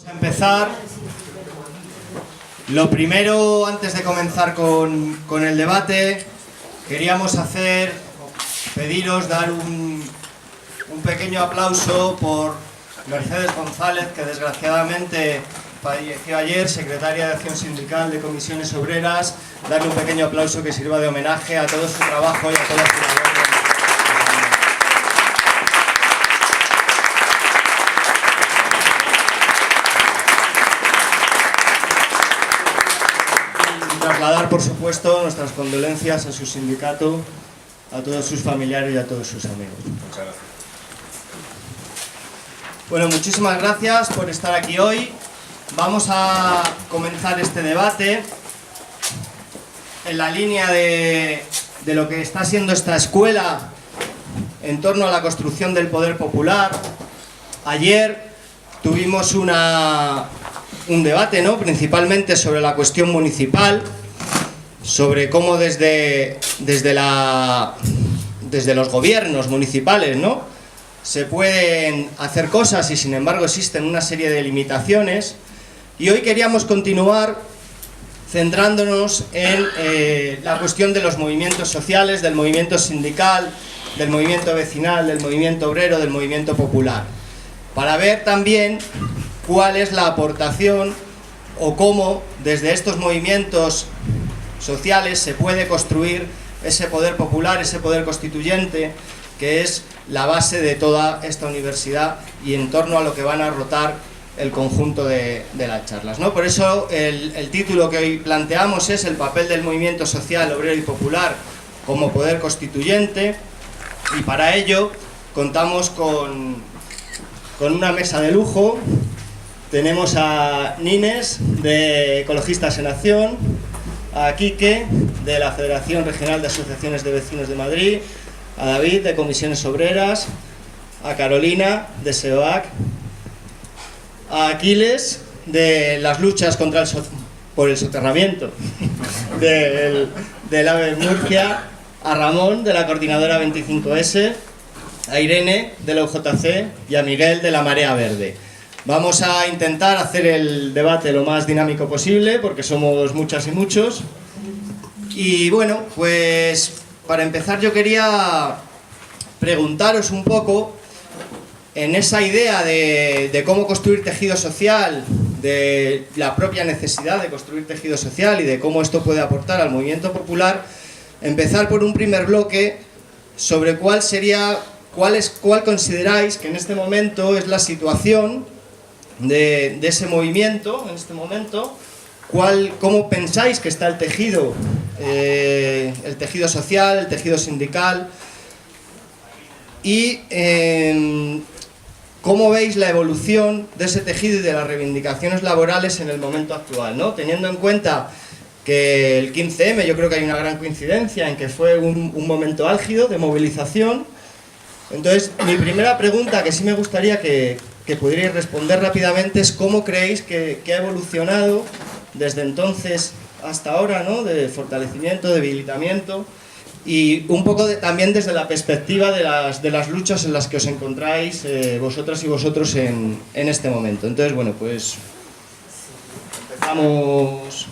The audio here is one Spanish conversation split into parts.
Vamos a empezar. Lo primero, antes de comenzar con el debate, queríamos pediros dar un pequeño aplauso por Mercedes González, que desgraciadamente falleció ayer, secretaria de Acción Sindical de Comisiones Obreras. Darle un pequeño aplauso que sirva de homenaje a todo su trabajo y a toda su labor. Trasladar, por supuesto, nuestras condolencias a su sindicato, a todos sus familiares y a todos sus amigos. Muchas gracias. Bueno, muchísimas gracias por estar aquí hoy. Vamos a comenzar este debate en la línea de lo que está siendo esta escuela en torno a la construcción del poder popular. Ayer tuvimos un debate, ¿no?, principalmente sobre la cuestión municipal, sobre cómo desde los gobiernos municipales, ¿no?, se pueden hacer cosas y sin embargo existen una serie de limitaciones. Y hoy queríamos continuar centrándonos en la cuestión de los movimientos sociales, del movimiento sindical, del movimiento vecinal, del movimiento obrero, del movimiento popular, para ver también cuál es la aportación o cómo desde estos movimientos sociales se puede construir ese poder popular, ese poder constituyente, que es la base de toda esta universidad y en torno a lo que van a rotar el conjunto de las charlas, ¿no? Por eso el título que hoy planteamos es el papel del movimiento social, obrero y popular como poder constituyente, y para ello contamos con una mesa de lujo. Tenemos a Nines, de Ecologistas en Acción, a Quique, de la Federación Regional de Asociaciones de Vecinos de Madrid, a David, de Comisiones Obreras, a Carolina, de SEOAC, a Aquiles, de las luchas por el soterramiento del AVE Murcia, a Ramón, de la Coordinadora 25S, a Irene, de la UJC, y a Miguel, de la Marea Verde. Vamos a intentar hacer el debate lo más dinámico posible, porque somos muchas y muchos. Y bueno, pues para empezar yo quería preguntaros un poco, en esa idea de cómo construir tejido social, de la propia necesidad de construir tejido social y de cómo esto puede aportar al movimiento popular, empezar por un primer bloque sobre cuál consideráis que en este momento es la situación de ese movimiento, en este momento, cómo pensáis que está el tejido social, el tejido sindical, y cómo veis la evolución de ese tejido y de las reivindicaciones laborales en el momento actual, ¿no? Teniendo en cuenta que el 15M, yo creo que hay una gran coincidencia en que fue un momento álgido de movilización. Entonces, mi primera pregunta, que sí me gustaría que pudierais responder rápidamente, es cómo creéis que ha evolucionado desde entonces hasta ahora, ¿no?, de fortalecimiento, debilitamiento, y un poco también desde la perspectiva de las luchas en las que os encontráis vosotras y vosotros en este momento. Entonces, bueno, pues empezamos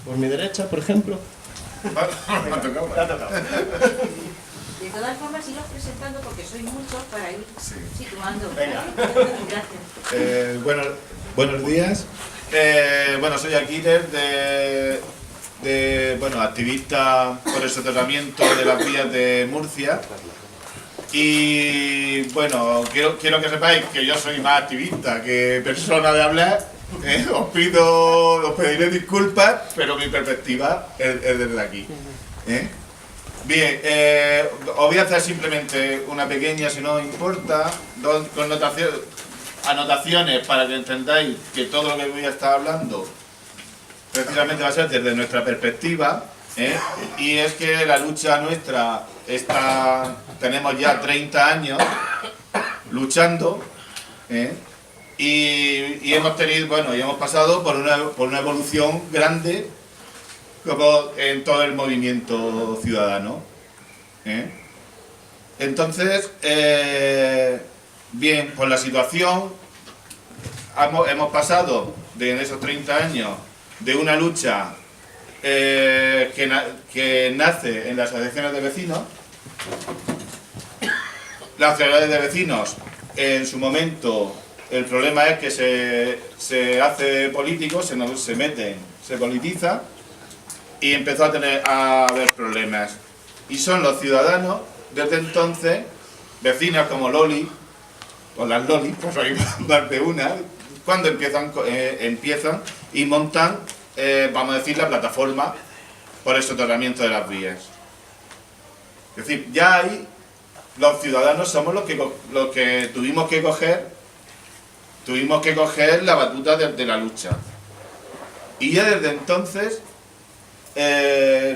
por mi derecha, por ejemplo. Me ha tocado. Te ha tocado. De todas formas, iros presentando porque sois muchos para ir situando. Venga. Gracias. Buenos días. Soy Aquiles, activista por el soterramiento de las vías de Murcia. Y bueno, quiero que sepáis que yo soy más activista que persona de hablar. Os pediré disculpas, pero mi perspectiva es desde aquí. Bien, os voy a hacer simplemente una pequeña, si no os importa, dos anotaciones para que entendáis que todo lo que voy a estar hablando precisamente va a ser desde nuestra perspectiva, y es que la lucha nuestra tenemos ya 30 años luchando, y hemos pasado por una evolución grande, como en todo el movimiento ciudadano. Entonces, bien, pues la situación hemos pasado en esos 30 años de una lucha que nace en las asociaciones de vecinos. Las asociaciones de vecinos, en su momento, el problema es que se hace político, se mete, se politiza, y empezó a haber problemas. Y son los ciudadanos, desde entonces, vecinas como Loli, o las Loli, por ahí más de una, cuando empiezan y montan, vamos a decir, la plataforma por el soterramiento de las vías. Es decir, ya ahí los ciudadanos somos los que tuvimos que coger la batuta de la lucha. Y ya desde entonces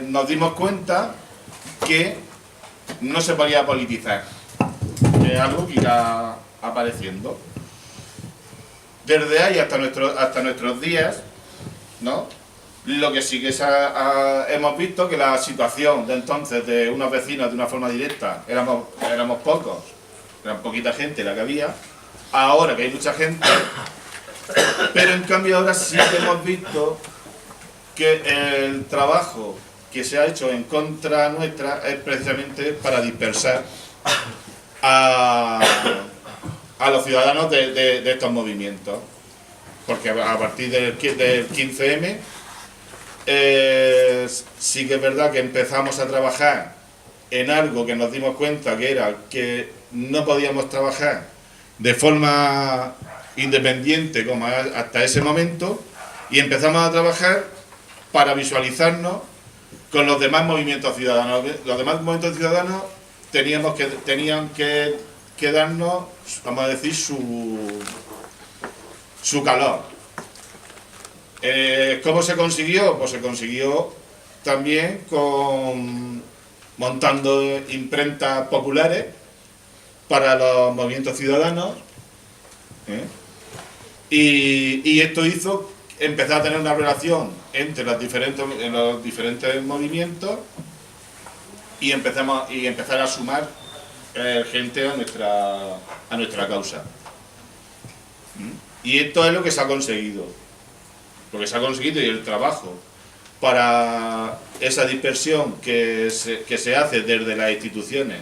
nos dimos cuenta que no se podía politizar. Es algo que irá apareciendo. Desde ahí hasta nuestros días, ¿no? Lo que sí que hemos visto que la situación de entonces de unos vecinos de una forma directa éramos pocos, eran poquita gente la que había, ahora que hay mucha gente, pero en cambio ahora sí que hemos visto que el trabajo que se ha hecho en contra nuestra es precisamente para dispersar a los ciudadanos de estos movimientos, porque a partir del 15M sí que es verdad que empezamos a trabajar en algo que nos dimos cuenta que era que no podíamos trabajar de forma independiente como hasta ese momento, y empezamos a trabajar para visualizarnos con los demás movimientos ciudadanos. Los demás movimientos ciudadanos tenían que darnos, vamos a decir, su calor. ¿Cómo se consiguió? Pues se consiguió también montando imprentas populares para los movimientos ciudadanos, y esto hizo empezar a tener una relación entre los diferentes movimientos y empezar a sumar gente a nuestra causa. Y esto es lo que se ha conseguido. Lo que se ha conseguido, y el trabajo para esa dispersión que se hace desde las instituciones,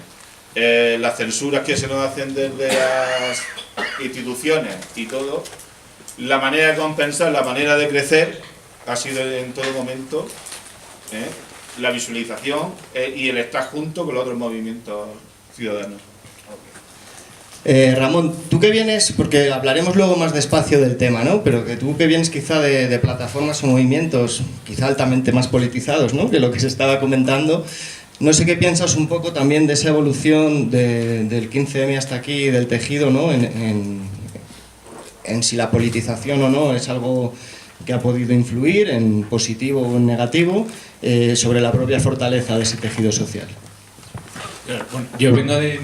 las censuras que se nos hacen desde las instituciones y todo, la manera de compensar, la manera de crecer ha sido en todo momento la visualización y el estar junto con los otros movimientos ciudadanos. Ramón, tú que vienes, porque hablaremos luego más despacio del tema, ¿no? Pero que tú que vienes quizá de plataformas o movimientos quizá altamente más politizados, ¿no?, que lo que se estaba comentando, no sé qué piensas un poco también de esa evolución del 15M hasta aquí, del tejido, ¿no?, en si la politización o no es algo que ha podido influir en positivo o en negativo sobre la propia fortaleza de ese tejido social. Bueno, yo vengo de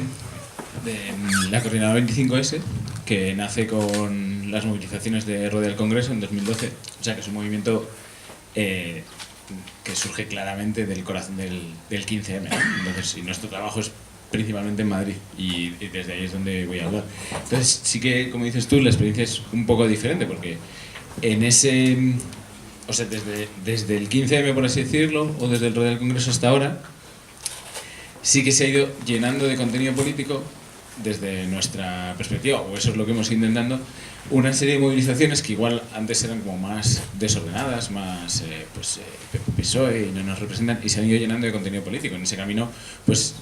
la Coordinadora 25S, que nace con las movilizaciones de Rueda del Congreso en 2012, o sea que es un movimiento que surge claramente del corazón del 15M, ¿no? Entonces, y nuestro trabajo es principalmente en Madrid, y desde ahí es donde voy a hablar. Entonces sí que, como dices tú, la experiencia es un poco diferente, porque en ese, o sea, desde el 15M, por así decirlo, o desde el Rueda del Congreso hasta ahora, sí que se ha ido llenando de contenido político desde nuestra perspectiva, o eso es lo que hemos ido intentando, una serie de movilizaciones que igual antes eran como más desordenadas, más PSOE, y no nos representan, y se han ido llenando de contenido político. En ese camino, pues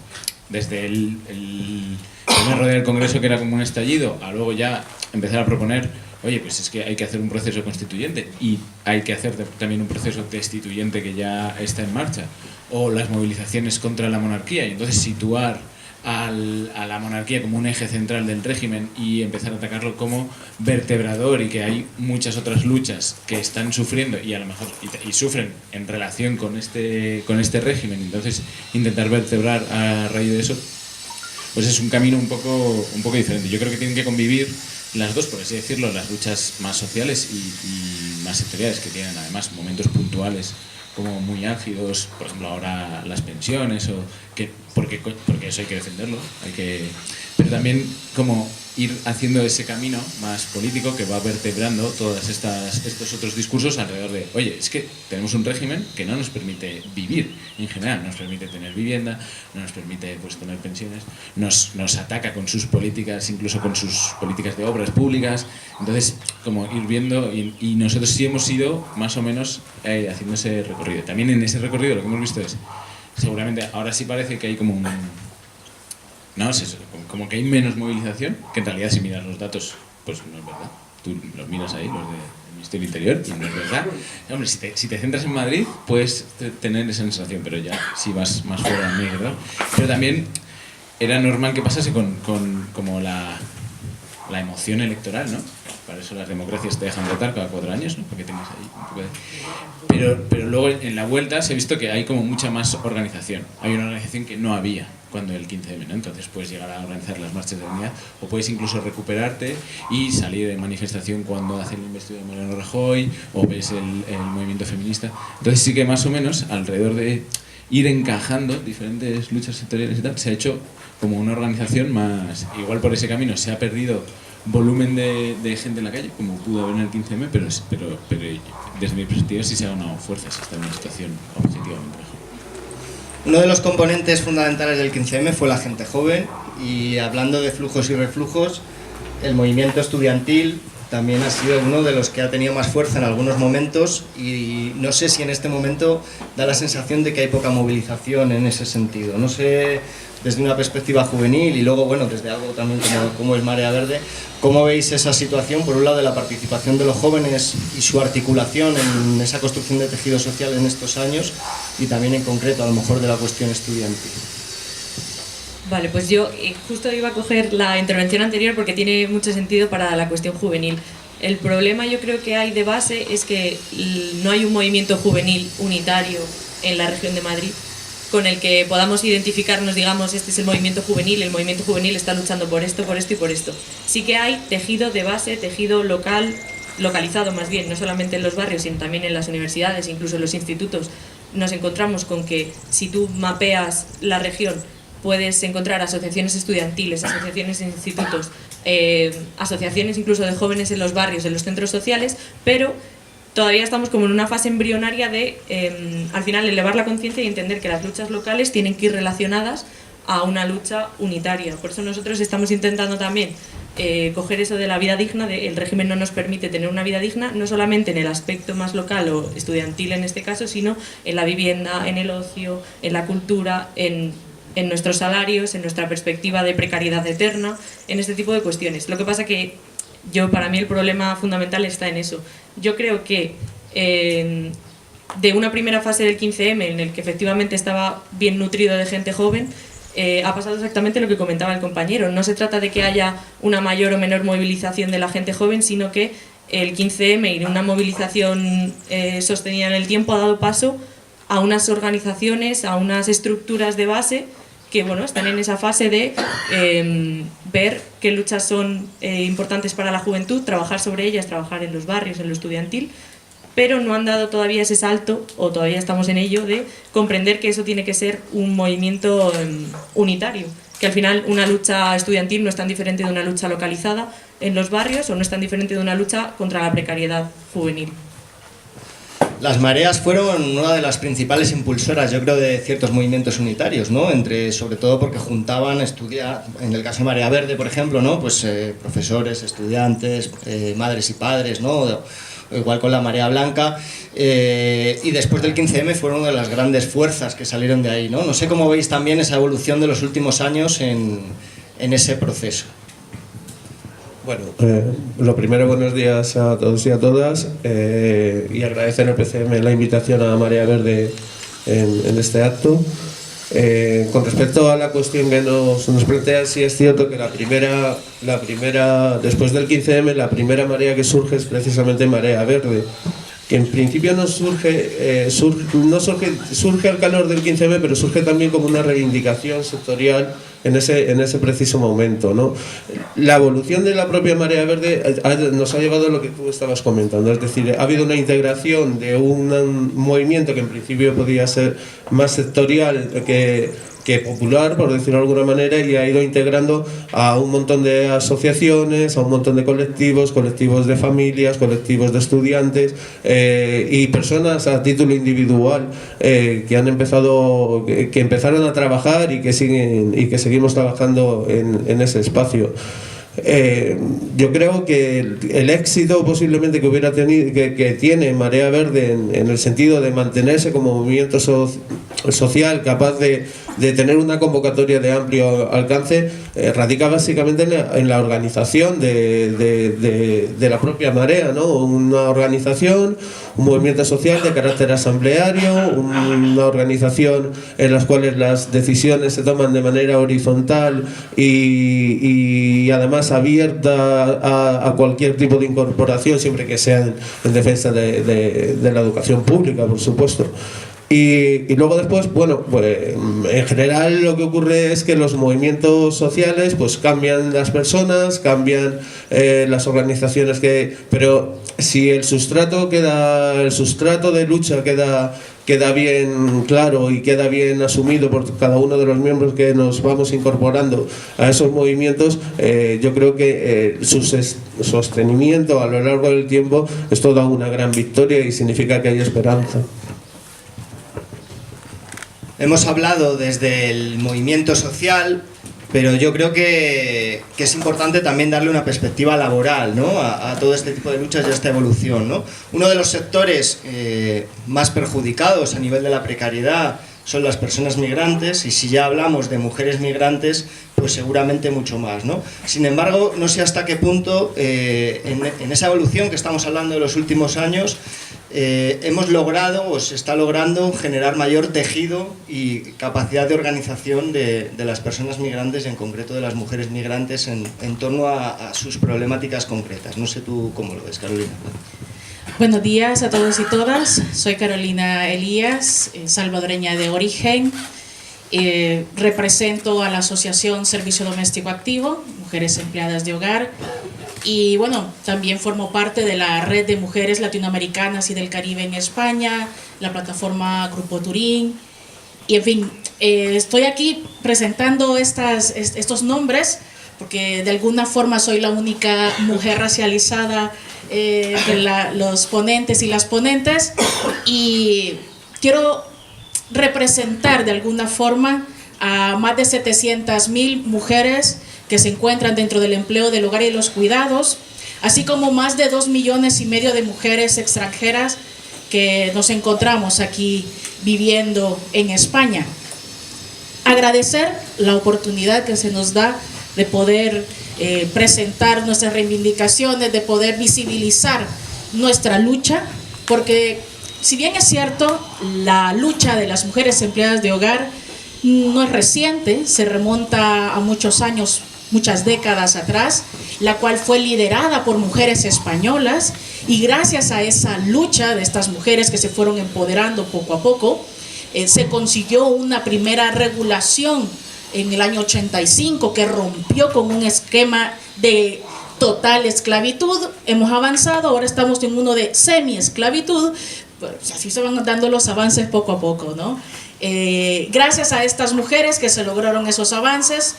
desde el primer Rueda del Congreso, que era como un estallido, a luego ya empezar a proponer, oye, pues es que hay que hacer un proceso constituyente y hay que hacer también un proceso destituyente que ya está en marcha, o las movilizaciones contra la monarquía, y entonces situar a la monarquía como un eje central del régimen y empezar a atacarlo como vertebrador, y que hay muchas otras luchas que están sufriendo y a lo mejor y sufren en relación con este régimen, entonces intentar vertebrar a raíz de eso, pues es un camino un poco diferente. Yo creo que tienen que convivir las dos, por así decirlo, las luchas más sociales y más sectoriales, que tienen además momentos puntuales como muy álgidos, por ejemplo ahora las pensiones, o que porque eso hay que defenderlo, pero también como ir haciendo ese camino más político que va vertebrando todos estos otros discursos alrededor de, oye, es que tenemos un régimen que no nos permite vivir en general, no nos permite tener vivienda, no nos permite pues tener pensiones, nos ataca con sus políticas, incluso con sus políticas de obras públicas. Entonces, como ir viendo, y nosotros sí hemos ido más o menos haciendo ese recorrido. También en ese recorrido lo que hemos visto es, seguramente ahora sí parece que hay como un... No, es como que hay menos movilización, que en realidad si miras los datos, pues no es verdad. Tú los miras ahí, los del Ministerio Interior, y no es verdad. Hombre, si te centras en Madrid, puedes tener esa sensación, pero ya si vas más fuera de Madrid, ¿verdad? Pero también era normal que pasase con como la emoción electoral, ¿no? Para eso las democracias te dejan votar cada 4 años, ¿no? Para que tengas ahí un poco de... Pero luego en la vuelta se ha visto que hay como mucha más organización. Hay una organización que no había cuando el 15M, ¿no? Entonces puedes llegar a organizar las marchas de unidad o puedes incluso recuperarte y salir de manifestación cuando hace el investidura de Mariano Rajoy o ves el movimiento feminista. Entonces sí que más o menos alrededor de ir encajando diferentes luchas sectoriales y tal, se ha hecho como una organización más... Igual por ese camino se ha perdido volumen de gente en la calle, como pudo haber en el 15M, pero desde mi perspectiva sí se ha ganado fuerza, se está en una situación objetivamente mejor. Uno de los componentes fundamentales del 15M fue la gente joven, y hablando de flujos y reflujos, el movimiento estudiantil también ha sido uno de los que ha tenido más fuerza en algunos momentos, y no sé si en este momento da la sensación de que hay poca movilización en ese sentido. No sé, desde una perspectiva juvenil y luego, bueno, desde algo también como es Marea Verde, ¿cómo veis esa situación, por un lado, de la participación de los jóvenes y su articulación en esa construcción de tejido social en estos años, y también en concreto, a lo mejor, de la cuestión estudiantil? Vale, pues yo justo iba a coger la intervención anterior porque tiene mucho sentido para la cuestión juvenil. El problema yo creo que hay de base es que no hay un movimiento juvenil unitario en la región de Madrid con el que podamos identificarnos, digamos, este es el movimiento juvenil está luchando por esto y por esto. Sí que hay tejido de base, tejido local, localizado más bien, no solamente en los barrios, sino también en las universidades, incluso en los institutos. Nos encontramos con que si tú mapeas la región, puedes encontrar asociaciones estudiantiles, asociaciones en institutos, asociaciones incluso de jóvenes en los barrios, en los centros sociales, pero todavía estamos como en una fase embrionaria de, al final, elevar la conciencia y entender que las luchas locales tienen que ir relacionadas a una lucha unitaria. Por eso nosotros estamos intentando también coger eso de la vida digna, el régimen no nos permite tener una vida digna, no solamente en el aspecto más local o estudiantil en este caso, sino en la vivienda, en el ocio, en la cultura, en nuestros salarios, en nuestra perspectiva de precariedad eterna, en este tipo de cuestiones. Lo que pasa que para mí el problema fundamental está en eso. Yo creo que de una primera fase del 15M, en el que efectivamente estaba bien nutrido de gente joven, ha pasado exactamente lo que comentaba el compañero. No se trata de que haya una mayor o menor movilización de la gente joven, sino que el 15M y una movilización sostenida en el tiempo ha dado paso a unas organizaciones, a unas estructuras de base que están en esa fase de ver qué luchas son importantes para la juventud, trabajar sobre ellas, trabajar en los barrios, en lo estudiantil, pero no han dado todavía ese salto, o todavía estamos en ello, de comprender que eso tiene que ser un movimiento unitario, que al final una lucha estudiantil no es tan diferente de una lucha localizada en los barrios, o no es tan diferente de una lucha contra la precariedad juvenil. Las mareas fueron una de las principales impulsoras, yo creo, de ciertos movimientos unitarios, ¿no? Sobre todo porque juntaban en el caso de Marea Verde, por ejemplo, ¿no? Pues profesores, estudiantes, madres y padres, ¿no? Igual con la Marea Blanca, y después del 15M fueron una de las grandes fuerzas que salieron de ahí, ¿no? No sé cómo veis también esa evolución de los últimos años en ese proceso. Bueno, lo primero, buenos días a todos y a todas, y agradecer al PCM la invitación a Marea Verde en este acto. Con respecto a la cuestión que nos plantea, sí es cierto que la primera, después del 15M, la primera marea que surge es precisamente Marea Verde, que en principio no surge al calor del 15M, pero surge también como una reivindicación sectorial en ese preciso momento, ¿no? La evolución de la propia Marea Verde nos ha llevado a lo que tú estabas comentando, es decir, ha habido una integración de un movimiento que en principio podía ser más sectorial, que que popular, por decirlo de alguna manera, y ha ido integrando a un montón de asociaciones, a un montón de colectivos, colectivos de familias, colectivos de estudiantes y personas a título individual que han empezado, que empezaron a trabajar y que seguimos trabajando en ese espacio. Yo creo que el éxito posiblemente que hubiera tenido, que tiene Marea Verde en el sentido de mantenerse como movimiento social capaz de tener una convocatoria de amplio alcance, radica básicamente en la organización de la propia Marea, ¿no? Una organización, un movimiento social de carácter asambleario, una organización en las cuales las decisiones se toman de manera horizontal y además abierta a cualquier tipo de incorporación, siempre que sea en defensa de la educación pública, por supuesto. Y luego después, bueno, pues en general lo que ocurre es que los movimientos sociales pues cambian las personas, cambian las organizaciones pero si el sustrato de lucha queda bien claro y queda bien asumido por cada uno de los miembros que nos vamos incorporando a esos movimientos, yo creo que su sostenimiento a lo largo del tiempo es toda una gran victoria y significa que hay esperanza. Hemos hablado desde el movimiento social, pero yo creo que es importante también darle una perspectiva laboral, ¿no? a todo este tipo de luchas y a esta evolución, ¿no? Uno de los sectores más perjudicados a nivel de la precariedad son las personas migrantes, y si ya hablamos de mujeres migrantes, pues seguramente mucho más, ¿no? Sin embargo, no sé hasta qué punto en esa evolución que estamos hablando de los últimos años hemos logrado o se está logrando generar mayor tejido y capacidad de organización de las personas migrantes, en concreto de las mujeres migrantes, en torno a sus problemáticas concretas. No sé tú cómo lo ves, Carolina. Buenos días a todos y todas. Soy Carolina Elías, salvadoreña de origen. Represento a la Asociación Servicio Doméstico Activo, Mujeres Empleadas de Hogar. Y bueno, también formo parte de la Red de Mujeres Latinoamericanas y del Caribe en España, la plataforma Grupo Turín. Y en fin, estoy aquí presentando estos nombres porque de alguna forma soy la única mujer racializada de los ponentes y las ponentes, y quiero representar de alguna forma a más de 700.000 mujeres que se encuentran dentro del empleo del hogar y los cuidados, así como más de 2,5 millones de mujeres extranjeras que nos encontramos aquí viviendo en España. Agradecer la oportunidad que se nos da de poder presentar nuestras reivindicaciones, de poder visibilizar nuestra lucha, porque si bien es cierto, la lucha de las mujeres empleadas de hogar no es reciente, se remonta a muchos años, muchas décadas atrás, la cual fue liderada por mujeres españolas, y gracias a esa lucha de estas mujeres que se fueron empoderando poco a poco, se consiguió una primera regulación en el año 85 que rompió con un esquema de total esclavitud. Hemos avanzado, ahora estamos en uno de semi-esclavitud, pues así se van dando los avances poco a poco, ¿no? Gracias a estas mujeres que se lograron esos avances,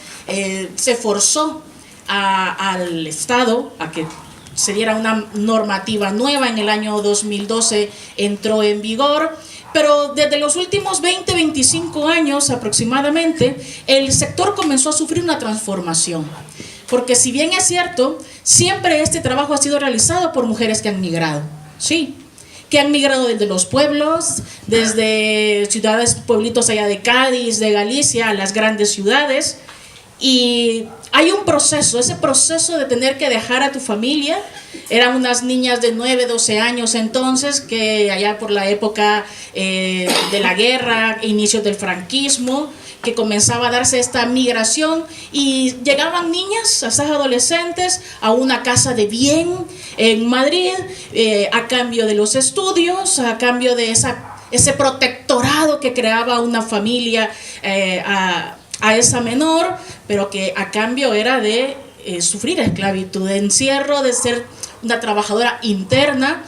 se forzó al Estado a que se diera una normativa nueva. En el año 2012 entró en vigor, pero desde los últimos 20-25 años aproximadamente, el sector comenzó a sufrir una transformación. Porque si bien es cierto, siempre este trabajo ha sido realizado por mujeres que han migrado, sí, que han migrado desde los pueblos, desde ciudades, pueblitos allá de Cádiz, de Galicia, a las grandes ciudades. Y hay un proceso, ese proceso de tener que dejar a tu familia. Eran unas niñas de 9, 12 años entonces, que allá por la época de la guerra, inicios del franquismo, que comenzaba a darse esta migración, y llegaban niñas, estas adolescentes, a una casa de bien en Madrid, a cambio de los estudios, a cambio de ese protectorado que creaba una familia a esa menor, pero que a cambio era de sufrir esclavitud, de encierro, de ser una trabajadora interna.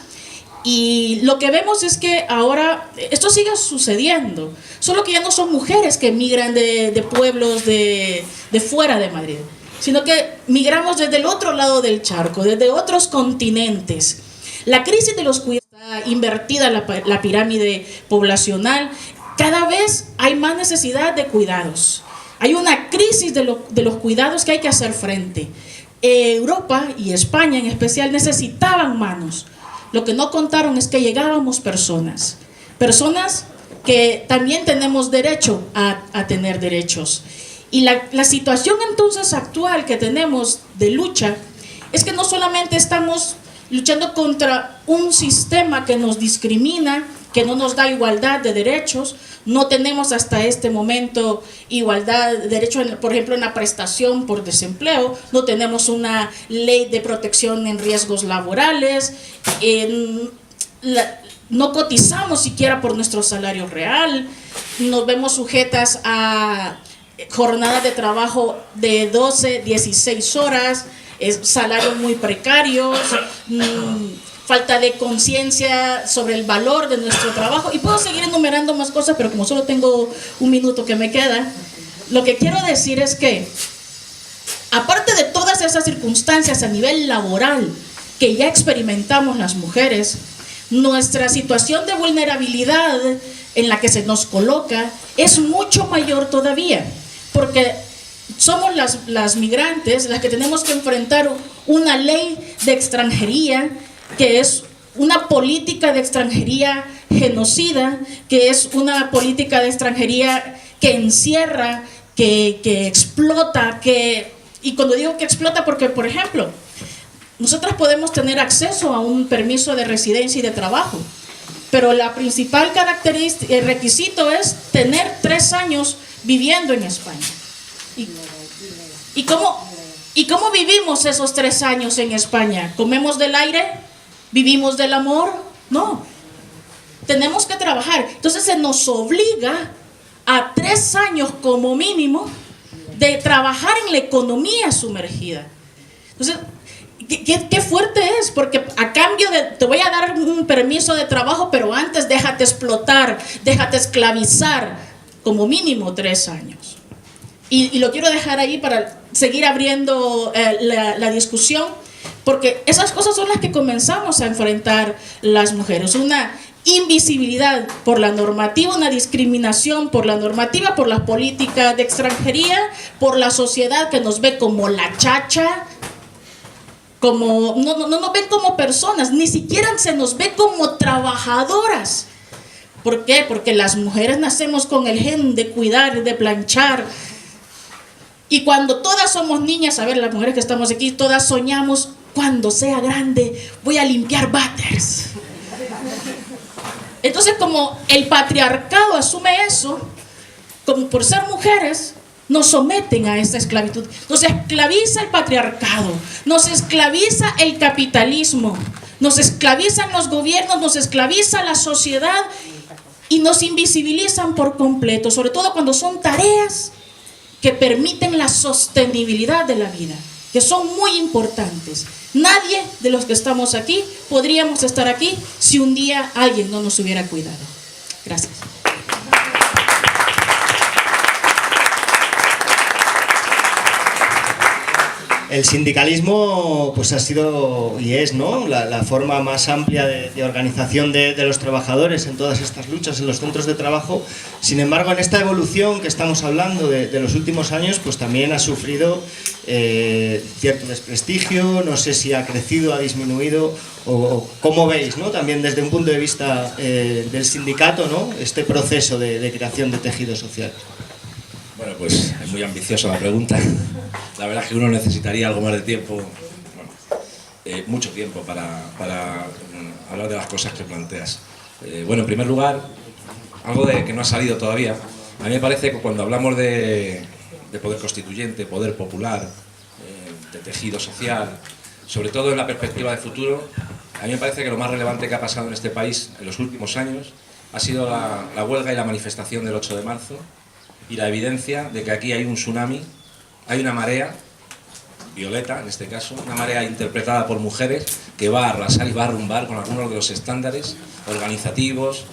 Y lo que vemos es que ahora esto sigue sucediendo, solo que ya no son mujeres que migran de pueblos de fuera de Madrid, sino que migramos desde el otro lado del charco, desde otros continentes. La crisis de los cuidados está invertida la pirámide poblacional. Cada vez hay más necesidad de cuidados. Hay una crisis de los cuidados que hay que hacer frente. Europa y España en especial necesitaban manos. Lo que no contaron es que llegábamos personas que también tenemos derecho a tener derechos. Y la situación entonces actual que tenemos de lucha es que no solamente estamos luchando contra un sistema que nos discrimina, que no nos da igualdad de derechos, no tenemos hasta este momento igualdad de derechos, por ejemplo, en la prestación por desempleo, no tenemos una ley de protección en riesgos laborales, no cotizamos siquiera por nuestro salario real, nos vemos sujetas a jornadas de trabajo de 12, 16 horas, salarios muy precarios, falta de conciencia sobre el valor de nuestro trabajo, y puedo seguir enumerando más cosas, pero como solo tengo un minuto que me queda, lo que quiero decir es que aparte de todas esas circunstancias a nivel laboral que ya experimentamos las mujeres, nuestra situación de vulnerabilidad en la que se nos coloca es mucho mayor todavía, porque somos las migrantes las que tenemos que enfrentar una ley de extranjería que es una política de extranjería genocida, que es una política de extranjería que encierra, que explota, y cuando digo que explota, porque por ejemplo, nosotros podemos tener acceso a un permiso de residencia y de trabajo, pero la principal característica, el requisito es tener 3 años viviendo en España. ¿Y cómo vivimos esos 3 años en España? ¿Comemos del aire? ¿Vivimos del amor? No. Tenemos que trabajar. Entonces se nos obliga a 3 años como mínimo de trabajar en la economía sumergida. Entonces, qué fuerte es, porque a cambio te voy a dar un permiso de trabajo, pero antes déjate explotar, déjate esclavizar, como mínimo 3 años. Y lo quiero dejar ahí para seguir abriendo la discusión, porque esas cosas son las que comenzamos a enfrentar las mujeres. Una invisibilidad por la normativa, una discriminación por la normativa, por las políticas de extranjería, por la sociedad que nos ve como la chacha, como no nos ven como personas, ni siquiera se nos ve como trabajadoras. ¿Por qué? Porque las mujeres nacemos con el gen de cuidar, de planchar. Y cuando todas somos niñas, a ver, las mujeres que estamos aquí, todas soñamos, cuando sea grande voy a limpiar váteres. Entonces, como el patriarcado asume eso, como por ser mujeres, nos someten a esta esclavitud. Nos esclaviza el patriarcado, nos esclaviza el capitalismo, nos esclavizan los gobiernos, nos esclaviza la sociedad y nos invisibilizan por completo, sobre todo cuando son tareas que permiten la sostenibilidad de la vida, que son muy importantes. Nadie de los que estamos aquí podríamos estar aquí si un día alguien no nos hubiera cuidado. Gracias. El sindicalismo pues ha sido y es, ¿no?, la forma más amplia de organización de los trabajadores en todas estas luchas en los centros de trabajo. Sin embargo, en esta evolución que estamos hablando de los últimos años, pues también ha sufrido cierto desprestigio. No sé si ha crecido, ha disminuido, o cómo veis, ¿no?, también desde un punto de vista del sindicato, ¿no?, este proceso de creación de tejido social. Bueno, pues es muy ambiciosa la pregunta. La verdad es que uno necesitaría algo más de tiempo, mucho tiempo para hablar de las cosas que planteas. Bueno, en primer lugar, algo que no ha salido todavía. A mí me parece que cuando hablamos de poder constituyente, poder popular, de tejido social, sobre todo en la perspectiva de futuro, a mí me parece que lo más relevante que ha pasado en este país en los últimos años ha sido la huelga y la manifestación del 8 de marzo, y la evidencia de que aquí hay un tsunami, hay una marea violeta, en este caso, una marea interpretada por mujeres que va a arrasar y va a arrumbar con algunos de los estándares organizativos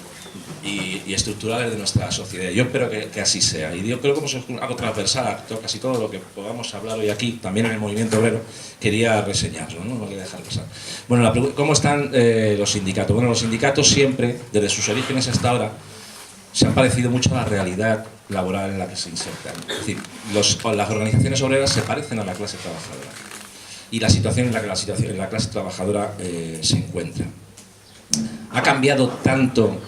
y estructurales de nuestra sociedad. Yo espero que así sea. Y yo creo que como es algo transversal a casi todo lo que podamos hablar hoy aquí, también en el movimiento obrero, quería reseñarlo, no lo quería dejar pasar. Bueno, ¿cómo están los sindicatos? Bueno, los sindicatos siempre, desde sus orígenes hasta ahora, se han parecido mucho a la realidad laboral en la que se insertan. Es decir, las organizaciones obreras se parecen a la clase trabajadora y la situación en la que la clase trabajadora se encuentra. ¿Ha cambiado tanto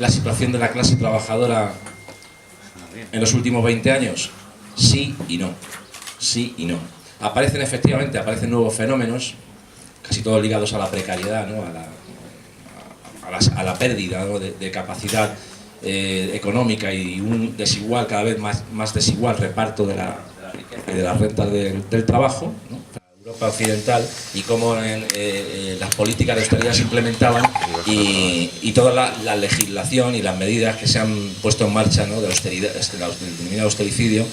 la situación de la clase trabajadora en los últimos 20 años? Sí y no. Sí y no. Efectivamente, aparecen nuevos fenómenos, casi todos ligados a la precariedad, ¿no? a la pérdida, ¿no? de capacidad económica y un desigual, cada vez más desigual reparto de la riqueza y de las rentas del trabajo, ¿no? Para Europa occidental, y cómo las políticas de austeridad se implementaban y toda la legislación y las medidas que se han puesto en marcha, ¿no? de austeridad, del denominado austericidio,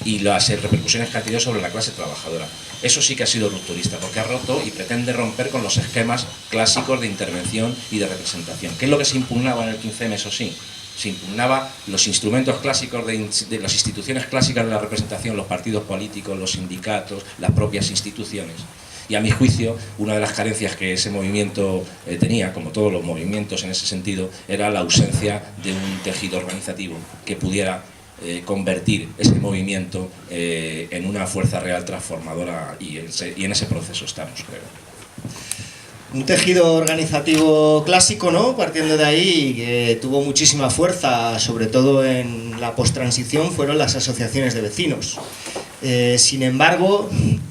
y las repercusiones que ha tenido sobre la clase trabajadora. Eso sí que ha sido rupturista, porque ha roto y pretende romper con los esquemas clásicos de intervención y de representación. ¿Qué es lo que se impugnaba en el 15M? Eso sí, se impugnaba los instrumentos clásicos de las instituciones clásicas de la representación, los partidos políticos, los sindicatos, las propias instituciones. Y a mi juicio, una de las carencias que ese movimiento tenía, como todos los movimientos en ese sentido, era la ausencia de un tejido organizativo que pudiera convertir ese movimiento en una fuerza real transformadora, y en ese proceso estamos, creo. Un tejido organizativo clásico, ¿no? Partiendo de ahí, que tuvo muchísima fuerza, sobre todo en la posttransición, fueron las asociaciones de vecinos. Sin embargo,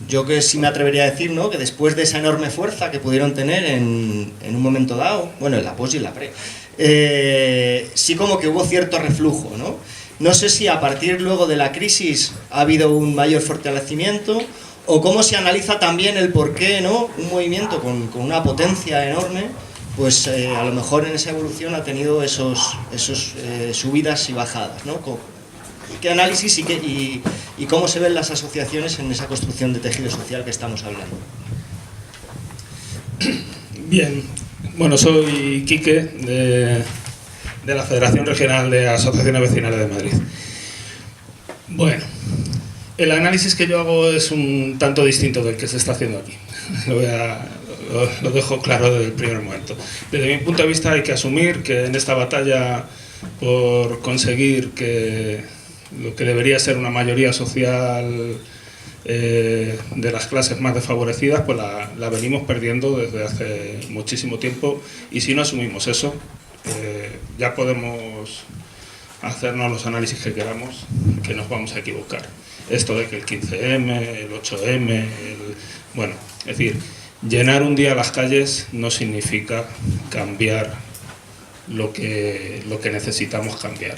yo que sí me atrevería a decir, ¿no? Que después de esa enorme fuerza que pudieron tener en un momento dado, bueno, en la post y en la pre, sí como que hubo cierto reflujo, ¿no? No sé si a partir luego de la crisis ha habido un mayor fortalecimiento, o cómo se analiza también el por qué, ¿no? Un movimiento con una potencia enorme, pues a lo mejor en esa evolución ha tenido esos subidas y bajadas, ¿no? ¿Qué análisis y cómo se ven las asociaciones en esa construcción de tejido social que estamos hablando? Bien, bueno, soy Quique, de la Federación Regional de Asociaciones Vecinales de Madrid. Bueno, el análisis que yo hago es un tanto distinto del que se está haciendo aquí. Lo dejo claro desde el primer momento. Desde mi punto de vista hay que asumir que en esta batalla por conseguir que lo que debería ser una mayoría social de las clases más desfavorecidas, pues la venimos perdiendo desde hace muchísimo tiempo, y si no asumimos eso, ya podemos hacernos los análisis que queramos, que nos vamos a equivocar. Esto de que el 15M, el 8M, bueno, es decir, llenar un día las calles no significa cambiar lo que necesitamos cambiar.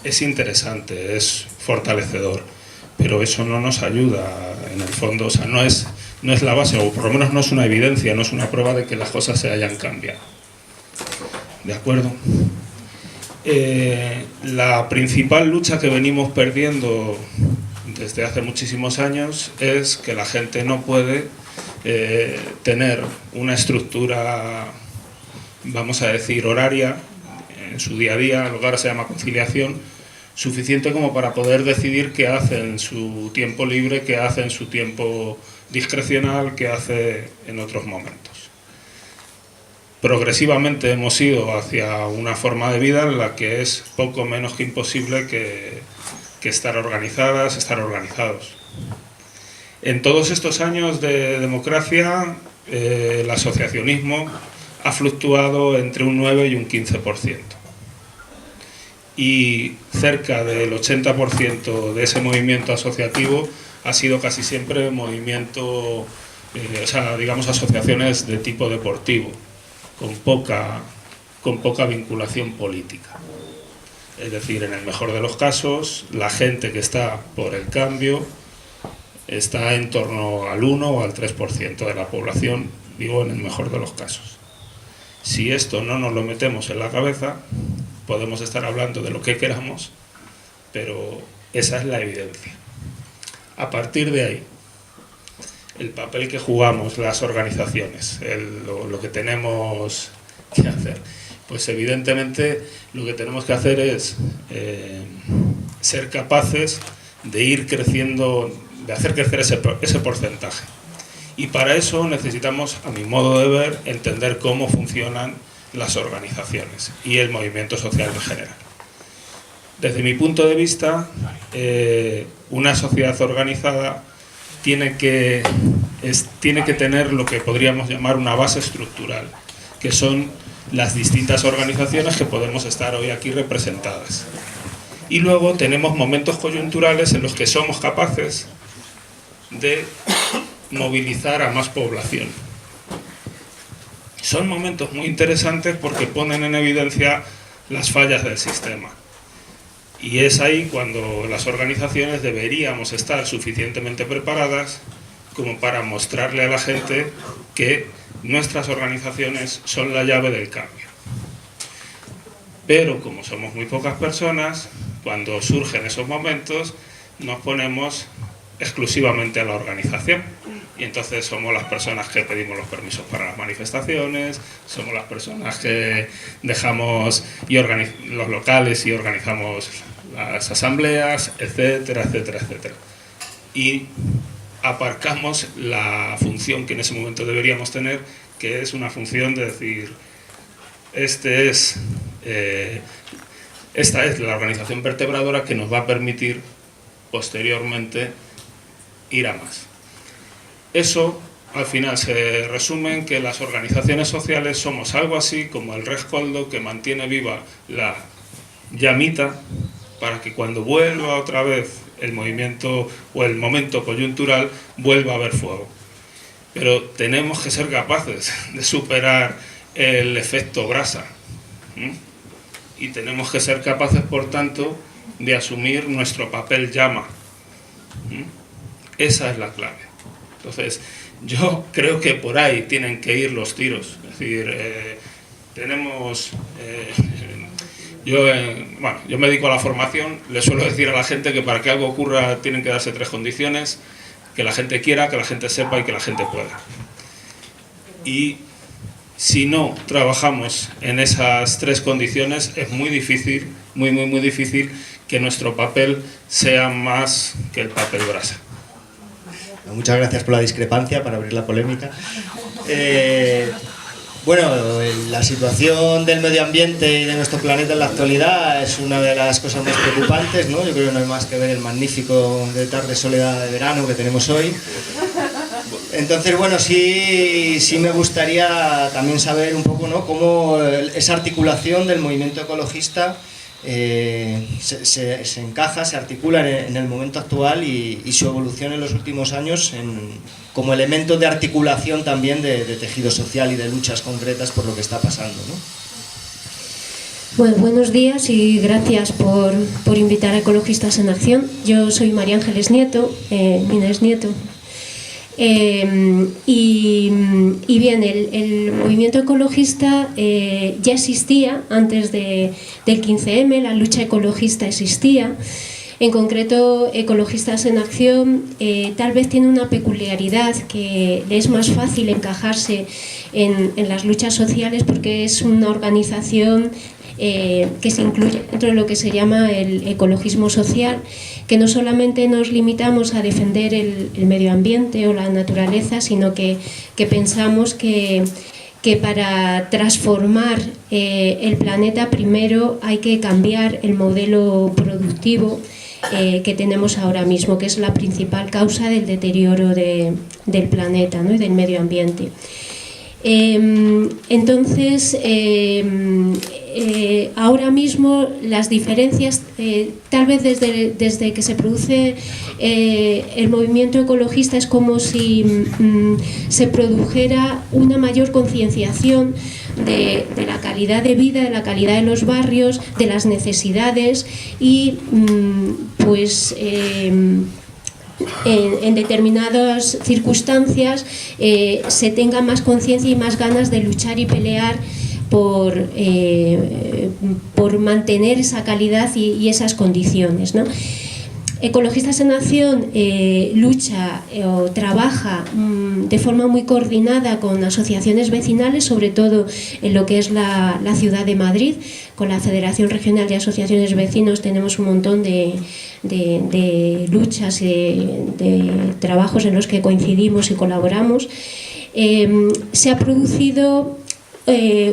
Es interesante, es fortalecedor, pero eso no nos ayuda en el fondo, o sea, no es la base, o por lo menos no es una evidencia, no es una prueba de que las cosas se hayan cambiado. ¿De acuerdo? La principal lucha que venimos perdiendo desde hace muchísimos años es que la gente no puede tener una estructura, vamos a decir, horaria en su día a día, lo que ahora se llama conciliación, suficiente como para poder decidir qué hace en su tiempo libre, qué hace en su tiempo discrecional, qué hace en otros momentos. Progresivamente hemos ido hacia una forma de vida en la que es poco menos que imposible que estar organizadas, estar organizados. En todos estos años de democracia, el asociacionismo ha fluctuado entre un 9 y un 15%. Y cerca del 80% de ese movimiento asociativo ha sido casi siempre movimiento, o sea, digamos, asociaciones de tipo deportivo, con poca vinculación política. Es decir, en el mejor de los casos, la gente que está por el cambio está en torno al 1 o al 3% de la población, digo, en el mejor de los casos. Si esto no nos lo metemos en la cabeza, podemos estar hablando de lo que queramos, pero esa es la evidencia. A partir de ahí, el papel que jugamos las organizaciones, lo que tenemos que hacer. Pues evidentemente lo que tenemos que hacer es ser capaces de ir creciendo, de hacer crecer ese porcentaje. Y para eso necesitamos, a mi modo de ver, entender cómo funcionan las organizaciones y el movimiento social en general. Desde mi punto de vista, una sociedad organizada tiene que tener lo que podríamos llamar una base estructural, que son las distintas organizaciones que podemos estar hoy aquí representadas. Y luego tenemos momentos coyunturales en los que somos capaces de movilizar a más población. Son momentos muy interesantes porque ponen en evidencia las fallas del sistema. Y es ahí cuando las organizaciones deberíamos estar suficientemente preparadas como para mostrarle a la gente que nuestras organizaciones son la llave del cambio. Pero como somos muy pocas personas, cuando surgen esos momentos nos ponemos exclusivamente a la organización. Y entonces somos las personas que pedimos los permisos para las manifestaciones, somos las personas que dejamos los locales y organizamos las asambleas, etcétera, etcétera, etcétera. Y aparcamos la función que en ese momento deberíamos tener, que es una función de decir, esta es la organización vertebradora que nos va a permitir posteriormente ir a más. Eso al final se resume en que las organizaciones sociales somos algo así como el rescoldo que mantiene viva la llamita para que cuando vuelva otra vez el movimiento o el momento coyuntural vuelva a haber fuego. Pero tenemos que ser capaces de superar el efecto brasa. Y tenemos que ser capaces, por tanto, de asumir nuestro papel llama. Esa es la clave. Entonces, yo creo que por ahí tienen que ir los tiros. Es decir, yo me dedico a la formación, le suelo decir a la gente que para que algo ocurra tienen que darse 3 condiciones: que la gente quiera, que la gente sepa y que la gente pueda. Y si no trabajamos en esas 3 condiciones, es muy difícil, muy difícil que nuestro papel sea más que el papel brasa. Muchas gracias por la discrepancia, para abrir la polémica. Bueno, la situación del medio ambiente y de nuestro planeta en la actualidad es una de las cosas más preocupantes, ¿no? Yo creo que no hay más que ver el magnífico de tarde soledad de verano que tenemos hoy. Entonces, bueno, sí me gustaría también saber un poco, ¿no?, cómo esa articulación del movimiento ecologista se encaja, se articula en el momento actual y su evolución en los últimos años como elemento de articulación también de tejido social y de luchas concretas por lo que está pasando, ¿no? Bueno, buenos días y gracias por invitar a Ecologistas en Acción. Yo soy María Ángeles Nieto, Inés Nieto. Y bien, el movimiento ecologista ya existía antes del 15M, la lucha ecologista existía. En concreto, Ecologistas en Acción tal vez tiene una peculiaridad, que le es más fácil encajarse en las luchas sociales porque es una organización que se incluye dentro de lo que se llama el ecologismo social, que no solamente nos limitamos a defender el medio ambiente o la naturaleza, sino que pensamos que para transformar el planeta primero hay que cambiar el modelo productivo que tenemos ahora mismo, que es la principal causa del deterioro del planeta, ¿no?, y del medio ambiente. Entonces, ahora mismo las diferencias, tal vez desde que se produce el movimiento ecologista, es como si se produjera una mayor concienciación de la calidad de vida, de la calidad de los barrios, de las necesidades y en determinadas circunstancias se tenga más conciencia y más ganas de luchar y pelear por mantener esa calidad y esas condiciones, ¿no? Ecologistas en Acción lucha o trabaja de forma muy coordinada con asociaciones vecinales, sobre todo en lo que es la ciudad de Madrid. Con la Federación Regional de Asociaciones Vecinos tenemos un montón de luchas y de trabajos en los que coincidimos y colaboramos. Se ha producido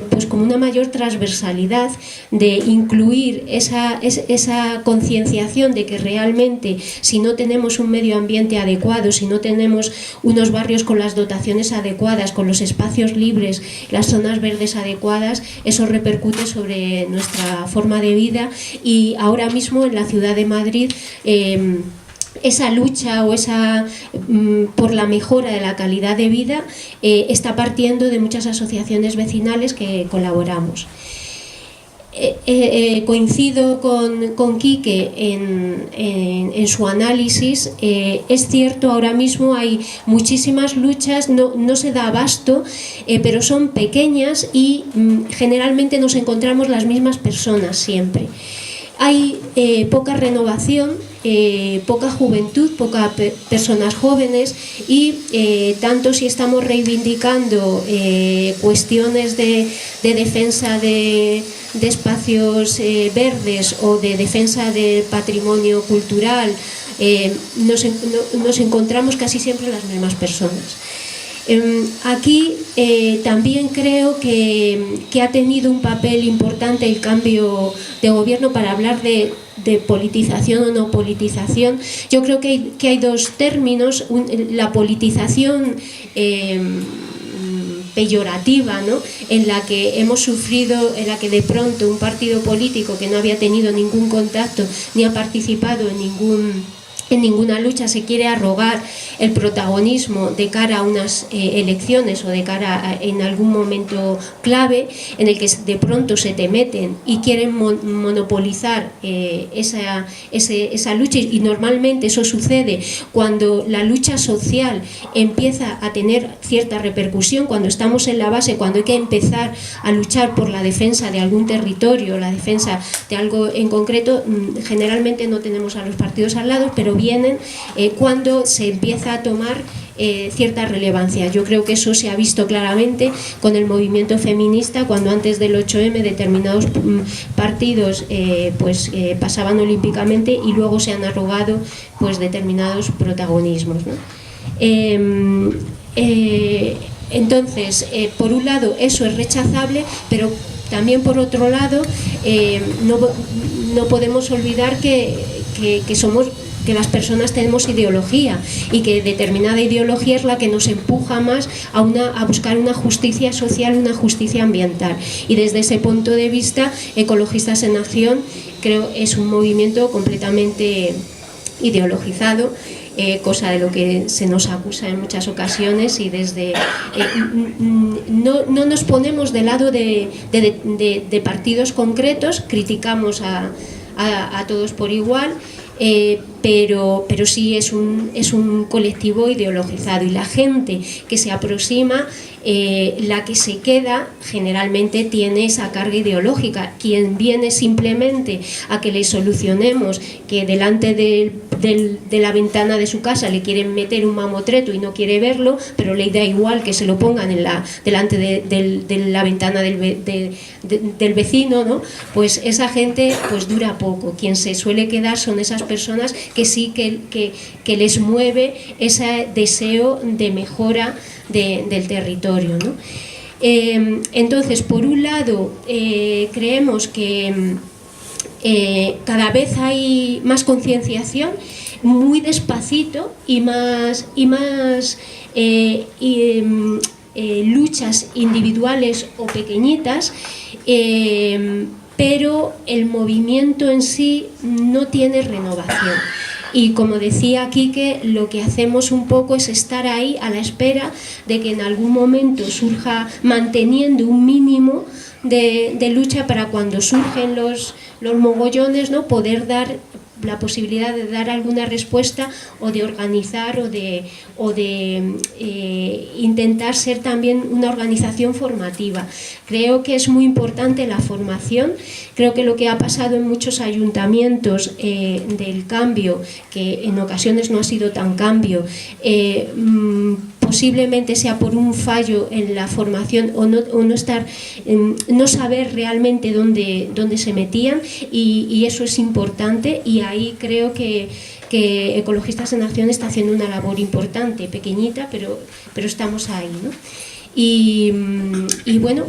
pues como una mayor transversalidad de incluir esa concienciación de que realmente si no tenemos un medio ambiente adecuado, si no tenemos unos barrios con las dotaciones adecuadas, con los espacios libres, las zonas verdes adecuadas, eso repercute sobre nuestra forma de vida. Y ahora mismo en la ciudad de Madrid esa lucha o por la mejora de la calidad de vida está partiendo de muchas asociaciones vecinales que colaboramos. Coincido con Quique en su análisis. Es cierto, ahora mismo hay muchísimas luchas, no se da abasto, pero son pequeñas y generalmente nos encontramos las mismas personas siempre. Hay poca renovación, poca juventud, pocas personas jóvenes y tanto si estamos reivindicando cuestiones de defensa de espacios verdes o de defensa del patrimonio cultural, nos encontramos casi siempre las mismas personas. Aquí también creo que ha tenido un papel importante el cambio de gobierno para hablar de politización o no politización. Yo creo que hay dos términos, la politización peyorativa, ¿no?, en la que hemos sufrido, en la que de pronto un partido político que no había tenido ningún contacto ni ha participado en ninguna lucha se quiere arrogar el protagonismo de cara a unas elecciones o de cara en algún momento clave en el que de pronto se te meten y quieren monopolizar esa lucha, y normalmente eso sucede cuando la lucha social empieza a tener cierta repercusión, cuando estamos en la base, cuando hay que empezar a luchar por la defensa de algún territorio, la defensa de algo en concreto. Generalmente no tenemos a los partidos al lado, pero vienen cuando se empieza a tomar cierta relevancia. Yo creo que eso se ha visto claramente con el movimiento feminista, cuando antes del 8M determinados partidos pasaban olímpicamente y luego se han arrogado pues determinados protagonismos, ¿no? Entonces, por un lado eso es rechazable, pero también por otro lado no podemos olvidar que las personas tenemos ideología y que determinada ideología es la que nos empuja más a buscar una justicia social, una justicia ambiental. Y desde ese punto de vista, Ecologistas en Acción creo es un movimiento completamente ideologizado, cosa de lo que se nos acusa en muchas ocasiones, y desde no nos ponemos del lado de partidos concretos, criticamos a todos por igual, pero sí es un colectivo ideologizado, y la gente que se aproxima, la que se queda, generalmente tiene esa carga ideológica. Quien viene simplemente a que le solucionemos que delante de la ventana de su casa le quieren meter un mamotreto y no quiere verlo, pero le da igual que se lo pongan delante de la ventana del vecino, ¿no? Pues esa gente pues dura poco. Quien se suele quedar son esas personas que sí que les mueve ese deseo de mejora del territorio, ¿no? Entonces, por un lado, creemos que cada vez hay más concienciación, muy despacito, y más luchas individuales o pequeñitas, pero el movimiento en sí no tiene renovación. Y como decía Quique, lo que hacemos un poco es estar ahí a la espera de que en algún momento surja, manteniendo un mínimo de lucha para cuando surgen los mogollones, ¿no?, poder dar la posibilidad de dar alguna respuesta o de organizar o de intentar ser también una organización formativa. Creo que es muy importante la formación. Creo que lo que ha pasado en muchos ayuntamientos del cambio, que en ocasiones no ha sido tan cambio, posiblemente sea por un fallo en la formación o no saber realmente dónde se metían, y eso es importante, y ahí creo que Ecologistas en Acción está haciendo una labor importante, pequeñita, pero estamos ahí, ¿no? Y bueno,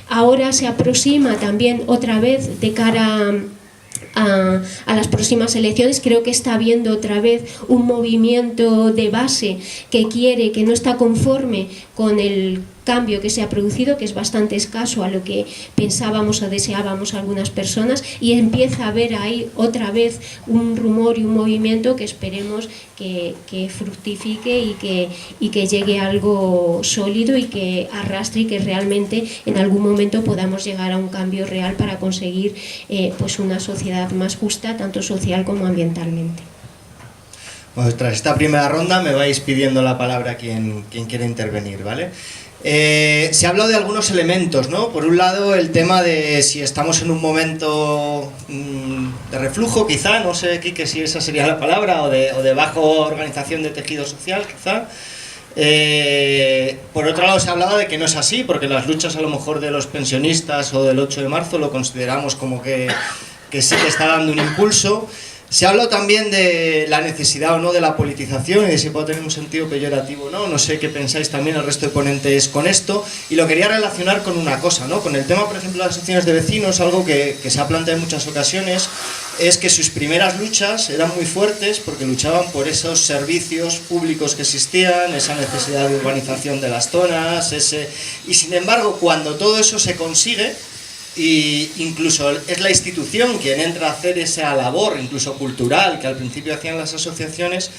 ahora se aproxima también otra vez de cara a las próximas elecciones. Creo que está habiendo otra vez un movimiento de base que quiere, que no está conforme con el cambio que se ha producido, que es bastante escaso a lo que pensábamos o deseábamos algunas personas, y empieza a haber ahí otra vez un rumor y un movimiento que esperemos que fructifique y que llegue a algo sólido y que arrastre, y que realmente en algún momento podamos llegar a un cambio real para conseguir pues una sociedad más justa, tanto social como ambientalmente. Pues tras esta primera ronda me vais pidiendo la palabra quien quiera intervenir, ¿vale? Se ha hablado de algunos elementos, ¿no? Por un lado, el tema de si estamos en un momento de reflujo, quizá, no sé, Quique, si esa sería la palabra, o de baja organización de tejido social, quizá. Por otro lado, se hablaba de que no es así, porque las luchas a lo mejor de los pensionistas o del 8 de marzo lo consideramos como que sí que está dando un impulso. Se ha hablado también de la necesidad o no de la politización y de si puede tener un sentido peyorativo o no. No sé qué pensáis también el resto de ponentes con esto. Y lo quería relacionar con una cosa, ¿no? Con el tema, por ejemplo, de las asociaciones de vecinos. Algo que se ha planteado en muchas ocasiones es que sus primeras luchas eran muy fuertes porque luchaban por esos servicios públicos que existían, esa necesidad de urbanización de las zonas, y sin embargo, cuando todo eso se consigue, y incluso es la institución quien entra a hacer esa labor, incluso cultural, que al principio hacían las asociaciones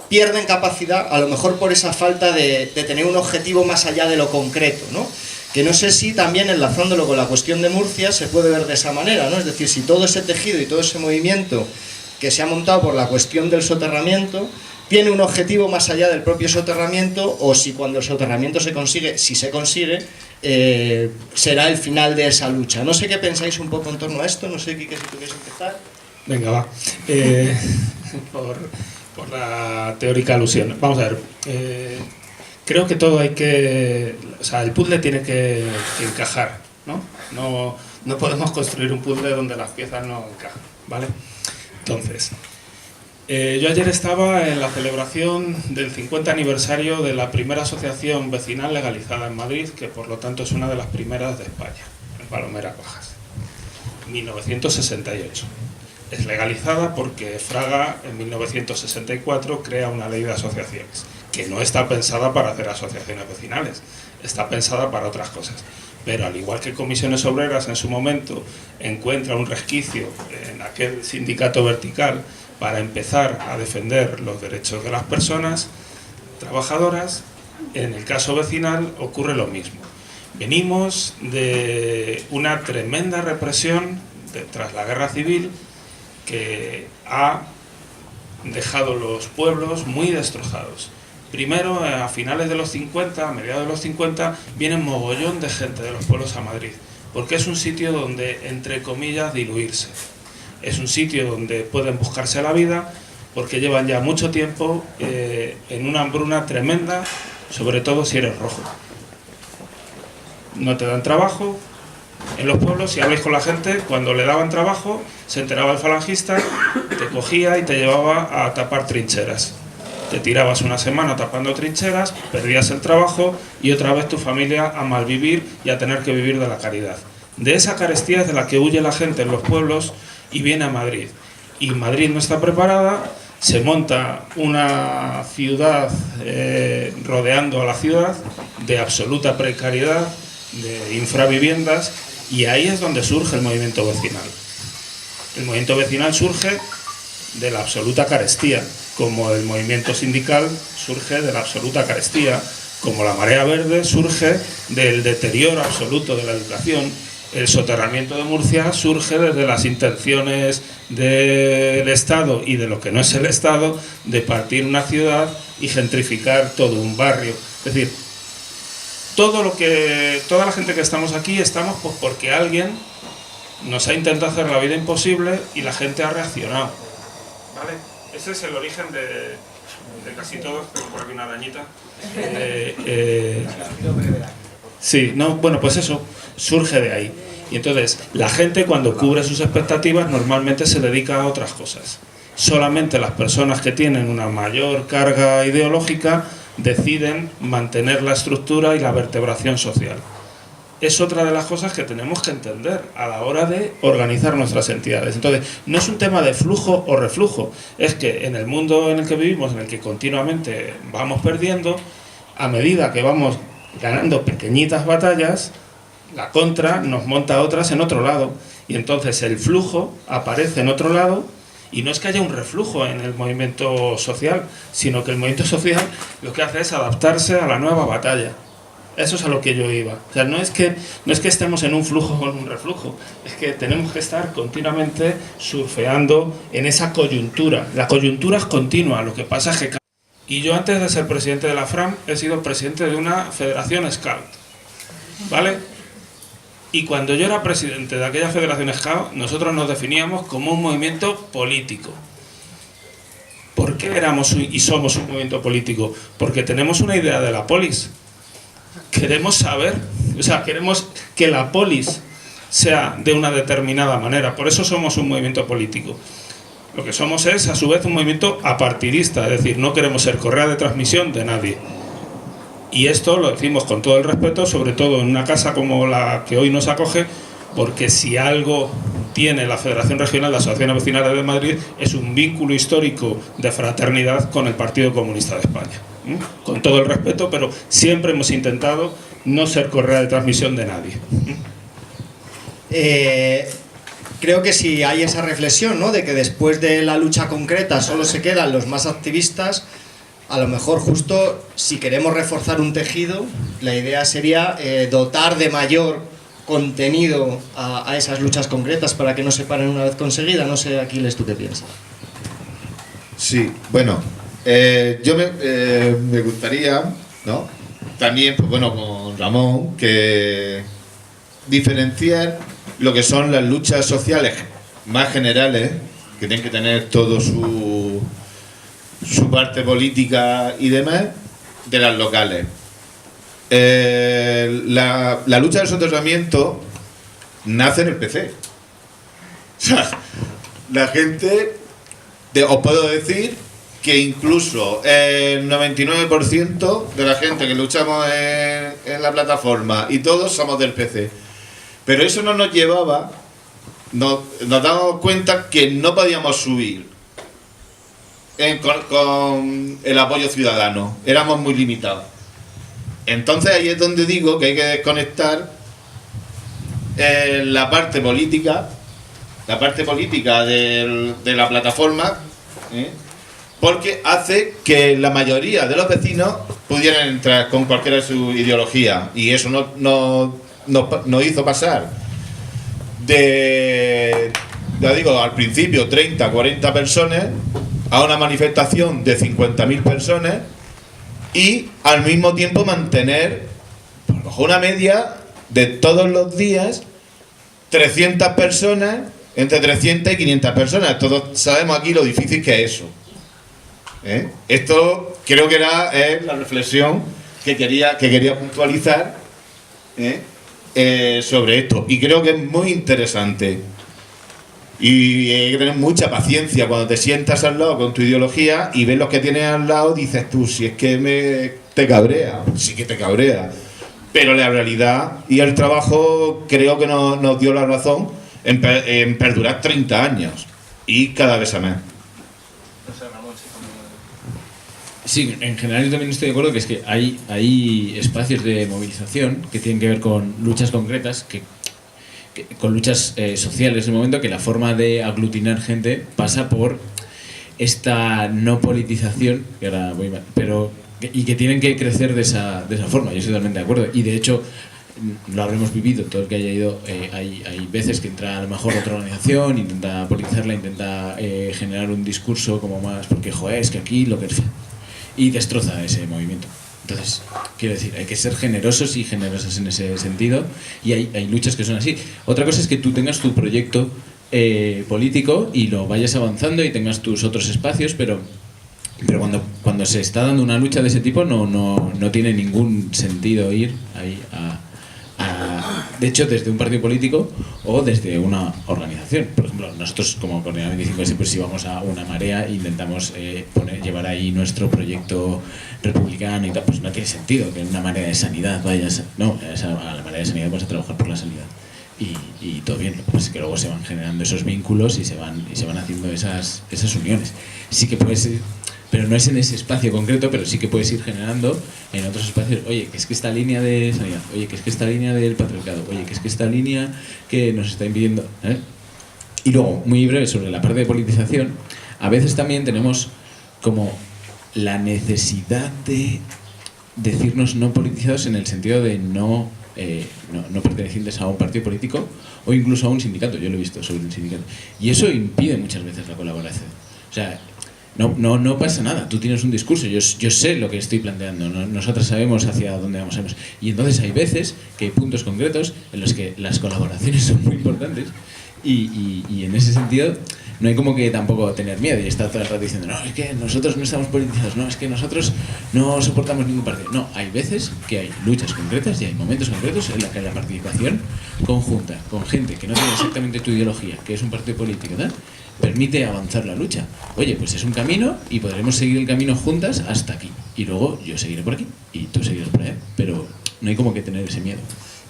pierden capacidad, a lo mejor por esa falta de tener un objetivo más allá de lo concreto, ¿no? Que no sé si también, enlazándolo con la cuestión de Murcia, se puede ver de esa manera, ¿no? Es decir, si todo ese tejido y todo ese movimiento que se ha montado por la cuestión del soterramiento tiene un objetivo más allá del propio soterramiento, o si cuando el soterramiento se consigue, si se consigue, será el final de esa lucha. No sé qué pensáis un poco en torno a esto, no sé, Quique, si tú quieres empezar. Venga, va. Por la teórica alusión. Vamos a ver. Creo que todo hay que... O sea, el puzzle tiene que encajar, ¿no? No podemos construir un puzzle donde las piezas no encajan, ¿vale? Entonces, yo ayer estaba en la celebración del 50 aniversario de la primera asociación vecinal legalizada en Madrid, que por lo tanto es una de las primeras de España, en Palomeras Bajas, 1968. Es legalizada porque Fraga en 1964 crea una ley de asociaciones, que no está pensada para hacer asociaciones vecinales, está pensada para otras cosas. Pero al igual que Comisiones Obreras en su momento encuentra un resquicio en aquel sindicato vertical para empezar a defender los derechos de las personas trabajadoras, en el caso vecinal ocurre lo mismo. Venimos de una tremenda represión tras la guerra civil que ha dejado los pueblos muy destrozados. Primero, a finales de los 50, a mediados de los 50, viene un mogollón de gente de los pueblos a Madrid, porque es un sitio donde, entre comillas, diluirse. Es un sitio donde pueden buscarse la vida, porque llevan ya mucho tiempo en una hambruna tremenda, sobre todo si eres rojo. No te dan trabajo. En los pueblos, si habláis con la gente, cuando le daban trabajo, se enteraba el falangista, te cogía y te llevaba a tapar trincheras. Te tirabas una semana tapando trincheras, perdías el trabajo y otra vez tu familia a malvivir y a tener que vivir de la caridad. De esa carestía es de la que huye la gente en los pueblos y viene a Madrid. Y Madrid no está preparada, se monta una ciudad rodeando a la ciudad de absoluta precariedad, de infraviviendas, y ahí es donde surge el movimiento vecinal. El movimiento vecinal surge de la absoluta carestía, como el movimiento sindical surge de la absoluta carestía, como la marea verde surge del deterioro absoluto de la educación, el soterramiento de Murcia surge desde las intenciones del Estado y de lo que no es el Estado de partir una ciudad y gentrificar todo un barrio. Es decir, toda la gente que estamos aquí estamos pues porque alguien nos ha intentado hacer la vida imposible y la gente ha reaccionado. ¿Vale? Ese es el origen de casi todo. Tengo por aquí una arañita. Sí, no, bueno, pues eso surge de ahí. Y entonces la gente, cuando cubre sus expectativas, normalmente se dedica a otras cosas. Solamente las personas que tienen una mayor carga ideológica deciden mantener la estructura y la vertebración social. Es otra de las cosas que tenemos que entender a la hora de organizar nuestras entidades. Entonces, no es un tema de flujo o reflujo, es que en el mundo en el que vivimos, en el que continuamente vamos perdiendo, a medida que vamos ganando pequeñitas batallas, la contra nos monta otras en otro lado. Y entonces el flujo aparece en otro lado, y no es que haya un reflujo en el movimiento social, sino que el movimiento social lo que hace es adaptarse a la nueva batalla. Eso es a lo que yo iba. O sea, no es que estemos en un flujo o en un reflujo, es que tenemos que estar continuamente surfeando en esa coyuntura. La coyuntura es continua, lo que pasa es que... Y yo, antes de ser presidente de la FRAM, he sido presidente de una federación Scout, ¿vale? Y cuando yo era presidente de aquella federación Scout, nosotros nos definíamos como un movimiento político. ¿Por qué éramos y somos un movimiento político? Porque tenemos una idea de la polis. Queremos saber, o sea, queremos que la polis sea de una determinada manera. Por eso somos un movimiento político. Lo que somos es, a su vez, un movimiento apartidista, es decir, no queremos ser correa de transmisión de nadie. Y esto lo decimos con todo el respeto, sobre todo en una casa como la que hoy nos acoge, porque si algo tiene la Federación Regional de Asociaciones Vecinales de Madrid es un vínculo histórico de fraternidad con el Partido Comunista de España. Con todo el respeto, pero siempre hemos intentado no ser correa de transmisión de nadie. Creo que si hay esa reflexión, ¿no?, de que después de la lucha concreta solo se quedan los más activistas, a lo mejor justo si queremos reforzar un tejido, la idea sería dotar de mayor contenido a esas luchas concretas para que no se paren una vez conseguida. No sé, Aquiles, ¿tú qué piensas? Sí, bueno, yo me gustaría, ¿no?, también, pues bueno, con Ramón, que diferenciar lo que son las luchas sociales más generales, que tienen que tener todo su parte política y demás, de las locales. La lucha del soterramiento nace en el PC. O sea, la gente, os puedo decir que incluso el 99% de la gente que luchamos en la plataforma y todos somos del PC. Pero eso no nos llevaba, nos damos cuenta que no podíamos subir con el apoyo ciudadano, éramos muy limitados. Entonces ahí es donde digo que hay que desconectar la parte política de la plataforma, porque hace que la mayoría de los vecinos pudieran entrar con cualquiera de su ideología, y eso nos hizo pasar de, ya digo, al principio 30, 40 personas a una manifestación de 50.000 personas, y al mismo tiempo mantener a lo mejor una media de todos los días 300 personas, entre 300 y 500 personas. Todos sabemos aquí lo difícil que es eso. Esto creo que era la reflexión que quería puntualizar sobre esto, y creo que es muy interesante. Y hay que tener mucha paciencia cuando te sientas al lado con tu ideología y ves los que tienes al lado, dices tú, si es que te cabrea, sí que te cabrea. Pero la realidad y el trabajo creo que nos dio la razón en perdurar 30 años y cada vez a más. Sí, en general yo también estoy de acuerdo que es que hay espacios de movilización que tienen que ver con luchas concretas, con luchas sociales, en el momento que la forma de aglutinar gente pasa por esta no politización, que ahora voy mal, pero y que tienen que crecer de esa forma. Yo estoy totalmente de acuerdo. Y de hecho, lo habremos vivido, todo el que haya ido, hay veces que entra a lo mejor otra organización, intenta politizarla, intenta generar un discurso como más, porque joder, es que aquí lo que es, y destroza ese movimiento. Entonces, quiero decir, hay que ser generosos y generosas en ese sentido, y hay luchas que son así. Otra cosa es que tú tengas tu proyecto político y lo vayas avanzando y tengas tus otros espacios, pero cuando se está dando una lucha de ese tipo no tiene ningún sentido ir ahí de hecho, desde un partido político o desde una organización. Por ejemplo, nosotros como Coordinador 25S, pues si vamos a una marea intentamos llevar ahí nuestro proyecto republicano y tal, pues no tiene sentido que en una marea de sanidad vayas, no, a la marea de sanidad vas a trabajar por la sanidad. Y todo bien, lo que pasa es que luego se van generando esos vínculos y se van haciendo esas uniones. Sí que puedes ir, pero no es en ese espacio concreto, pero sí que puedes ir generando en otros espacios, oye, que es que esta línea de sanidad, oye, que es que esta línea del patriarcado, oye, que es que esta línea que nos está impidiendo, ¿eh? Y luego, muy breve sobre la parte de politización, a veces también tenemos como la necesidad de decirnos no politizados en el sentido de no pertenecientes a un partido político o incluso a un sindicato. Yo lo he visto sobre un sindicato, y eso impide muchas veces la colaboración. O sea, no pasa nada, tú tienes un discurso, yo sé lo que estoy planteando, nosotros sabemos hacia dónde vamos a ir, y entonces hay veces que hay puntos concretos en los que las colaboraciones son muy importantes y en ese sentido no hay como que tampoco tener miedo y estar todo el rato diciendo, no, es que nosotros no estamos politizados, no, es que nosotros no soportamos ningún partido. No, hay veces que hay luchas concretas y hay momentos concretos en los que la participación conjunta con gente que no tiene exactamente tu ideología, que es un partido político, ¿verdad?, permite avanzar la lucha. Oye, pues es un camino y podremos seguir el camino juntas hasta aquí. Y luego yo seguiré por aquí y tú seguirás por allá. Pero no hay como que tener ese miedo.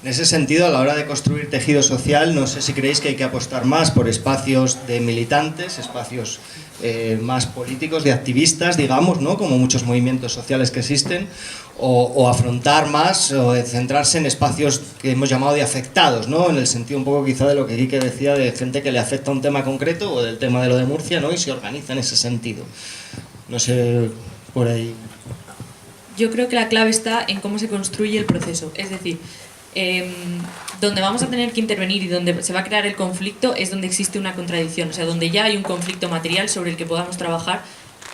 En ese sentido, a la hora de construir tejido social, no sé si creéis que hay que apostar más por espacios de militantes, espacios más políticos, de activistas, digamos, ¿no?, como muchos movimientos sociales que existen, o afrontar más, o centrarse en espacios que hemos llamado de afectados, ¿no?, en el sentido un poco quizá de lo que Quique decía, de gente que le afecta un tema concreto, o del tema de lo de Murcia, ¿no?, y se organiza en ese sentido. No sé, por ahí. Yo creo que la clave está en cómo se construye el proceso, es decir, donde vamos a tener que intervenir y donde se va a crear el conflicto es donde existe una contradicción, o sea, donde ya hay un conflicto material sobre el que podamos trabajar,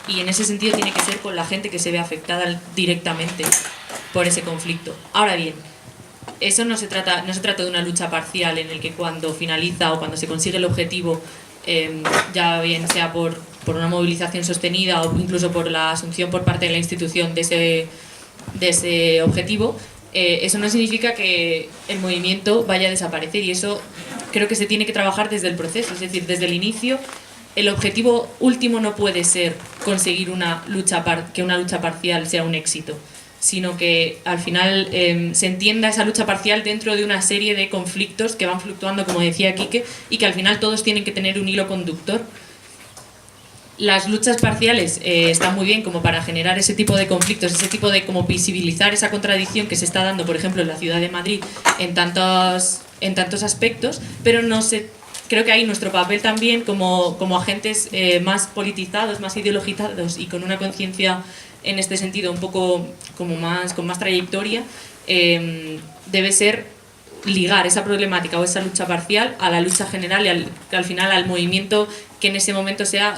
y en ese sentido tiene que ser con la gente que se ve afectada directamente por ese conflicto. Ahora bien, eso no se trata de una lucha parcial en el que cuando finaliza o cuando se consigue el objetivo, ya bien sea por una movilización sostenida o incluso por la asunción por parte de la institución de ese objetivo, eso no significa que el movimiento vaya a desaparecer, y eso creo que se tiene que trabajar desde el proceso, es decir, desde el inicio. El objetivo último no puede ser conseguir que una lucha parcial sea un éxito, sino que al final se entienda esa lucha parcial dentro de una serie de conflictos que van fluctuando, como decía Quique, y que al final todos tienen que tener un hilo conductor. Las luchas parciales están muy bien como para generar ese tipo de conflictos, ese tipo de como visibilizar esa contradicción que se está dando, por ejemplo, en la ciudad de Madrid en tantos aspectos, pero creo que ahí nuestro papel también como agentes más politizados, más ideologizados y con una conciencia en este sentido un poco con más trayectoria, debe ser ligar esa problemática o esa lucha parcial a la lucha general y al final al movimiento que en ese momento sea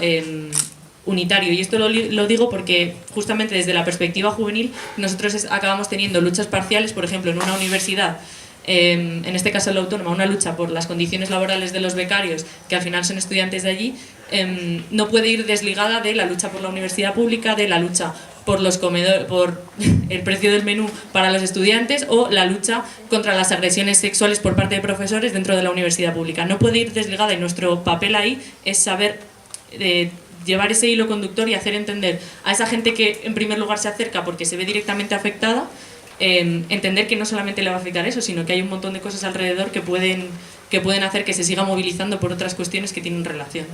unitario. Y esto lo digo porque justamente desde la perspectiva juvenil nosotros acabamos teniendo luchas parciales, por ejemplo, en una universidad, en este caso en la Autónoma, una lucha por las condiciones laborales de los becarios, que al final son estudiantes de allí, no puede ir desligada de la lucha por la universidad pública, de la lucha por los comedores, por el precio del menú para los estudiantes, o la lucha contra las agresiones sexuales por parte de profesores dentro de la universidad pública. No puede ir desligada, y nuestro papel ahí es saber llevar ese hilo conductor y hacer entender a esa gente que en primer lugar se acerca porque se ve directamente afectada, entender que no solamente le va a afectar eso, sino que hay un montón de cosas alrededor que pueden hacer que se siga movilizando por otras cuestiones que tienen relación.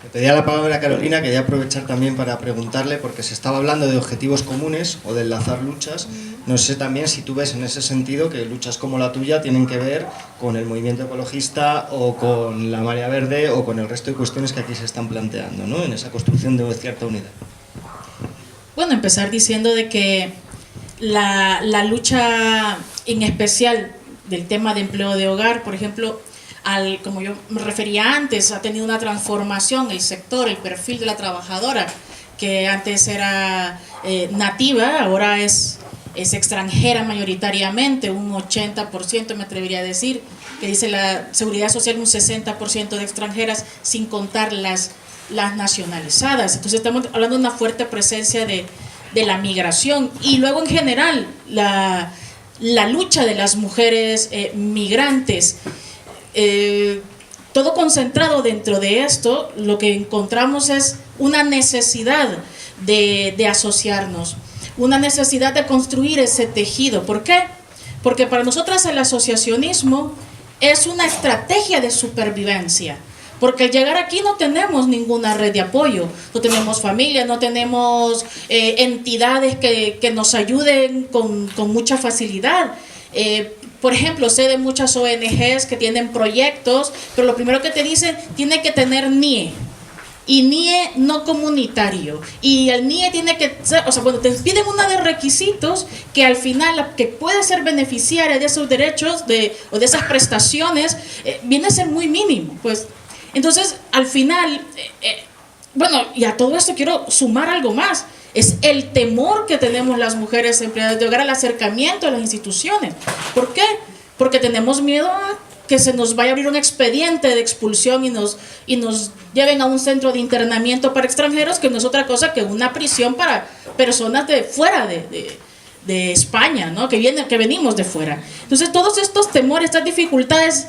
Le pedía la palabra a Carolina, quería aprovechar también para preguntarle, porque se estaba hablando de objetivos comunes o de enlazar luchas. No sé también si tú ves en ese sentido que luchas como la tuya tienen que ver con el movimiento ecologista o con la Marea Verde o con el resto de cuestiones que aquí se están planteando, ¿no?, en esa construcción de cierta unidad. Bueno, empezar diciendo de que la lucha en especial del tema de empleo de hogar, por ejemplo, como yo me refería antes, ha tenido una transformación el sector, el perfil de la trabajadora, que antes era nativa, ahora es extranjera mayoritariamente, un 80% me atrevería a decir, que dice la Seguridad Social, un 60% de extranjeras, sin contar las nacionalizadas. Entonces estamos hablando de una fuerte presencia de la migración. Y luego en general la lucha de las mujeres migrantes, todo concentrado dentro de esto, lo que encontramos es una necesidad de asociarnos, una necesidad de construir ese tejido. ¿Por qué? Porque para nosotras el asociacionismo es una estrategia de supervivencia. Porque al llegar aquí no tenemos ninguna red de apoyo, no tenemos familia, no tenemos entidades que nos ayuden con mucha facilidad. Por ejemplo, sé de muchas ONGs que tienen proyectos, pero lo primero que te dicen, tiene que tener NIE. Y NIE no comunitario. Y el NIE tiene que ser, o sea, bueno, te piden una de requisitos que al final la que puede ser beneficiaria de esos derechos o de esas prestaciones viene a ser muy mínimo. Pues, entonces, al final, bueno, y a todo esto quiero sumar algo más. Es el temor que tenemos las mujeres empleadas de hogar al acercamiento a las instituciones. ¿Por qué? Porque tenemos miedo a que se nos vaya a abrir un expediente de expulsión y nos lleven a un centro de internamiento para extranjeros, que no es otra cosa que una prisión para personas de fuera de España, ¿no? que venimos de fuera. Entonces todos estos temores, estas dificultades,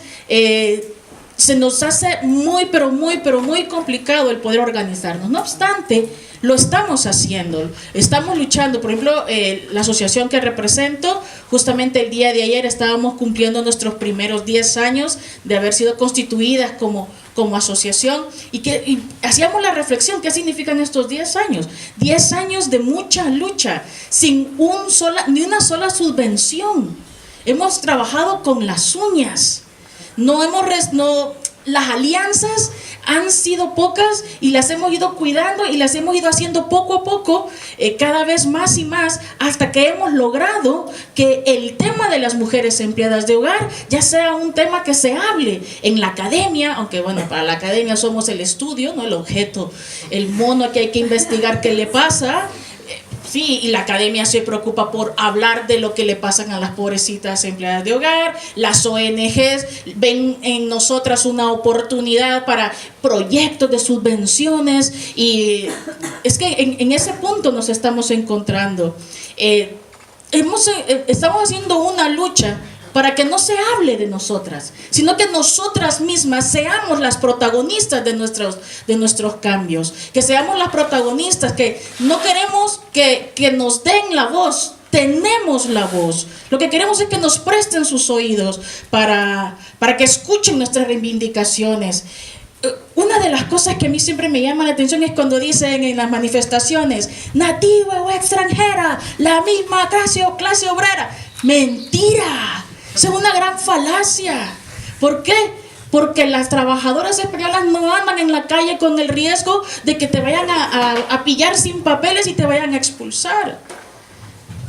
se nos hace muy complicado el poder organizarnos. No obstante, lo estamos haciendo, estamos luchando. Por ejemplo, la asociación que represento, justamente el día de ayer estábamos cumpliendo nuestros primeros 10 años de haber sido constituidas como asociación, y hacíamos la reflexión, ¿qué significan estos 10 años? 10 años de mucha lucha, sin ni una sola subvención. Hemos trabajado con las uñas. Las alianzas han sido pocas y las hemos ido cuidando y las hemos ido haciendo poco a poco, cada vez más y más, hasta que hemos logrado que el tema de las mujeres empleadas de hogar ya sea un tema que se hable en la academia, aunque bueno, para la academia somos el estudio, no el objeto, el mono que hay que investigar qué le pasa. Sí, y la academia se preocupa por hablar de lo que le pasan a las pobrecitas empleadas de hogar. Las ONGs ven en nosotras una oportunidad para proyectos de subvenciones, y es que en ese punto nos estamos encontrando. Estamos haciendo una lucha para que no se hable de nosotras, sino que nosotras mismas seamos las protagonistas de nuestros cambios, que seamos las protagonistas, que no queremos que nos den la voz, tenemos la voz. Lo que queremos es que nos presten sus oídos para que escuchen nuestras reivindicaciones. Una de las cosas que a mí siempre me llama la atención es cuando dicen en las manifestaciones, nativa o extranjera, la misma clase obrera. ¡Mentira! Esa es una gran falacia. ¿Por qué? Porque las trabajadoras españolas no andan en la calle con el riesgo de que te vayan a pillar sin papeles y te vayan a expulsar.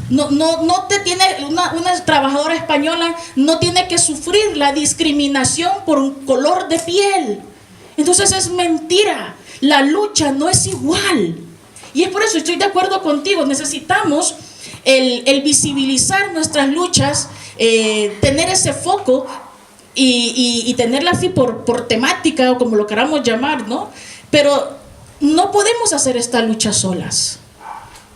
No te tiene una trabajadora española no tiene que sufrir la discriminación por un color de piel. Entonces es mentira. La lucha no es igual. Y es por eso estoy de acuerdo contigo. Necesitamos el visibilizar nuestras luchas, tener ese foco y tenerla así por temática o como lo queramos llamar, ¿no? Pero no podemos hacer esta lucha solas,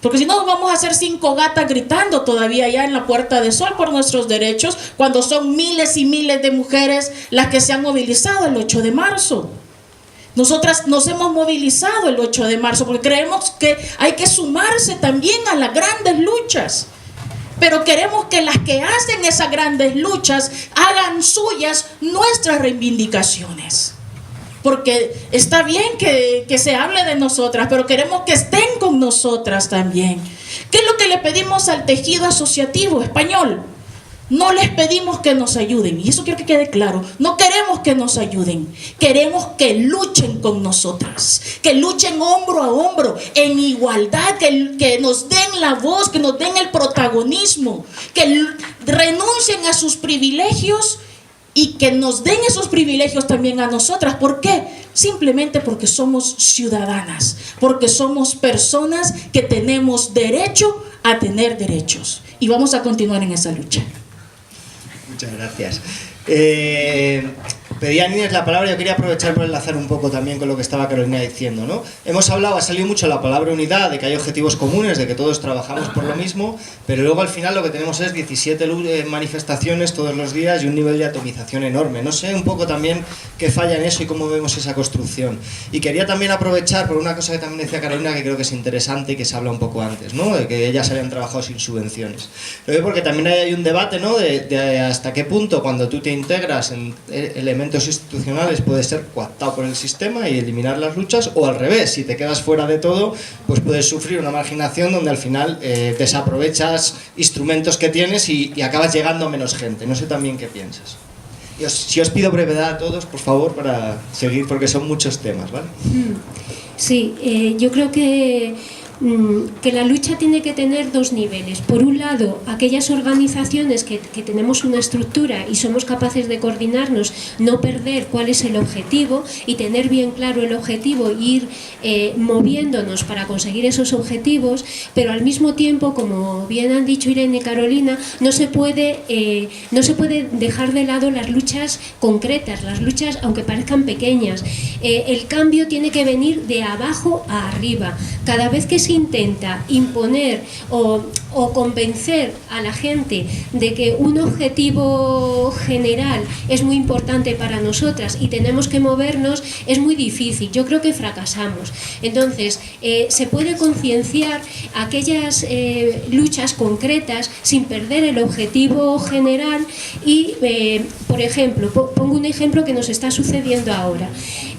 porque si no vamos a hacer 5 gatas gritando todavía allá en la Puerta del Sol por nuestros derechos, cuando son miles y miles de mujeres las que se han movilizado el 8 de marzo. Nosotras nos hemos movilizado el 8 de marzo porque creemos que hay que sumarse también a las grandes luchas. Pero queremos que las que hacen esas grandes luchas hagan suyas nuestras reivindicaciones. Porque está bien que se hable de nosotras, pero queremos que estén con nosotras también. ¿Qué es lo que le pedimos al tejido asociativo español? No les pedimos que nos ayuden, y eso quiero que quede claro. No queremos que nos ayuden, queremos que luchen con nosotras, que luchen hombro a hombro, en igualdad, que nos den la voz, que nos den el protagonismo, que renuncien a sus privilegios y que nos den esos privilegios también a nosotras. ¿Por qué? Simplemente porque somos ciudadanas, porque somos personas que tenemos derecho a tener derechos, y vamos a continuar en esa lucha. Muchas gracias. Pedía a Inés la palabra, yo quería aprovechar por enlazar un poco también con lo que estaba Carolina diciendo, ¿no? Hemos hablado, ha salido mucho la palabra unidad, de que hay objetivos comunes, de que todos trabajamos por lo mismo, pero luego al final lo que tenemos es 17 manifestaciones todos los días y un nivel de atomización enorme. No sé un poco también qué falla en eso y cómo vemos esa construcción. Y quería también aprovechar por una cosa que también decía Carolina, que creo que es interesante y que se habla un poco antes, ¿no? De que ellas habían trabajado sin subvenciones. Lo digo porque también hay un debate, ¿no? De hasta qué punto cuando tú te integras en elementos institucionales puedes ser coaptado por el sistema y eliminar las luchas, o al revés, si te quedas fuera de todo, pues puedes sufrir una marginación donde al final desaprovechas instrumentos que tienes y acabas llegando a menos gente. No sé también qué piensas. Si os pido brevedad a todos, por favor, para seguir, porque son muchos temas, ¿vale? Sí, yo creo que la lucha tiene que tener dos niveles. Por un lado, aquellas organizaciones que tenemos una estructura y somos capaces de coordinarnos, no perder cuál es el objetivo y tener bien claro el objetivo e ir moviéndonos para conseguir esos objetivos, pero al mismo tiempo, como bien han dicho Irene y Carolina, no se puede dejar de lado las luchas concretas, las luchas aunque parezcan pequeñas. El cambio tiene que venir de abajo a arriba. Cada vez que se intenta imponer o convencer a la gente de que un objetivo general es muy importante para nosotras y tenemos que movernos, es muy difícil. Yo creo que fracasamos. Entonces, se puede concienciar aquellas luchas concretas sin perder el objetivo general y, por ejemplo, pongo un ejemplo que nos está sucediendo ahora.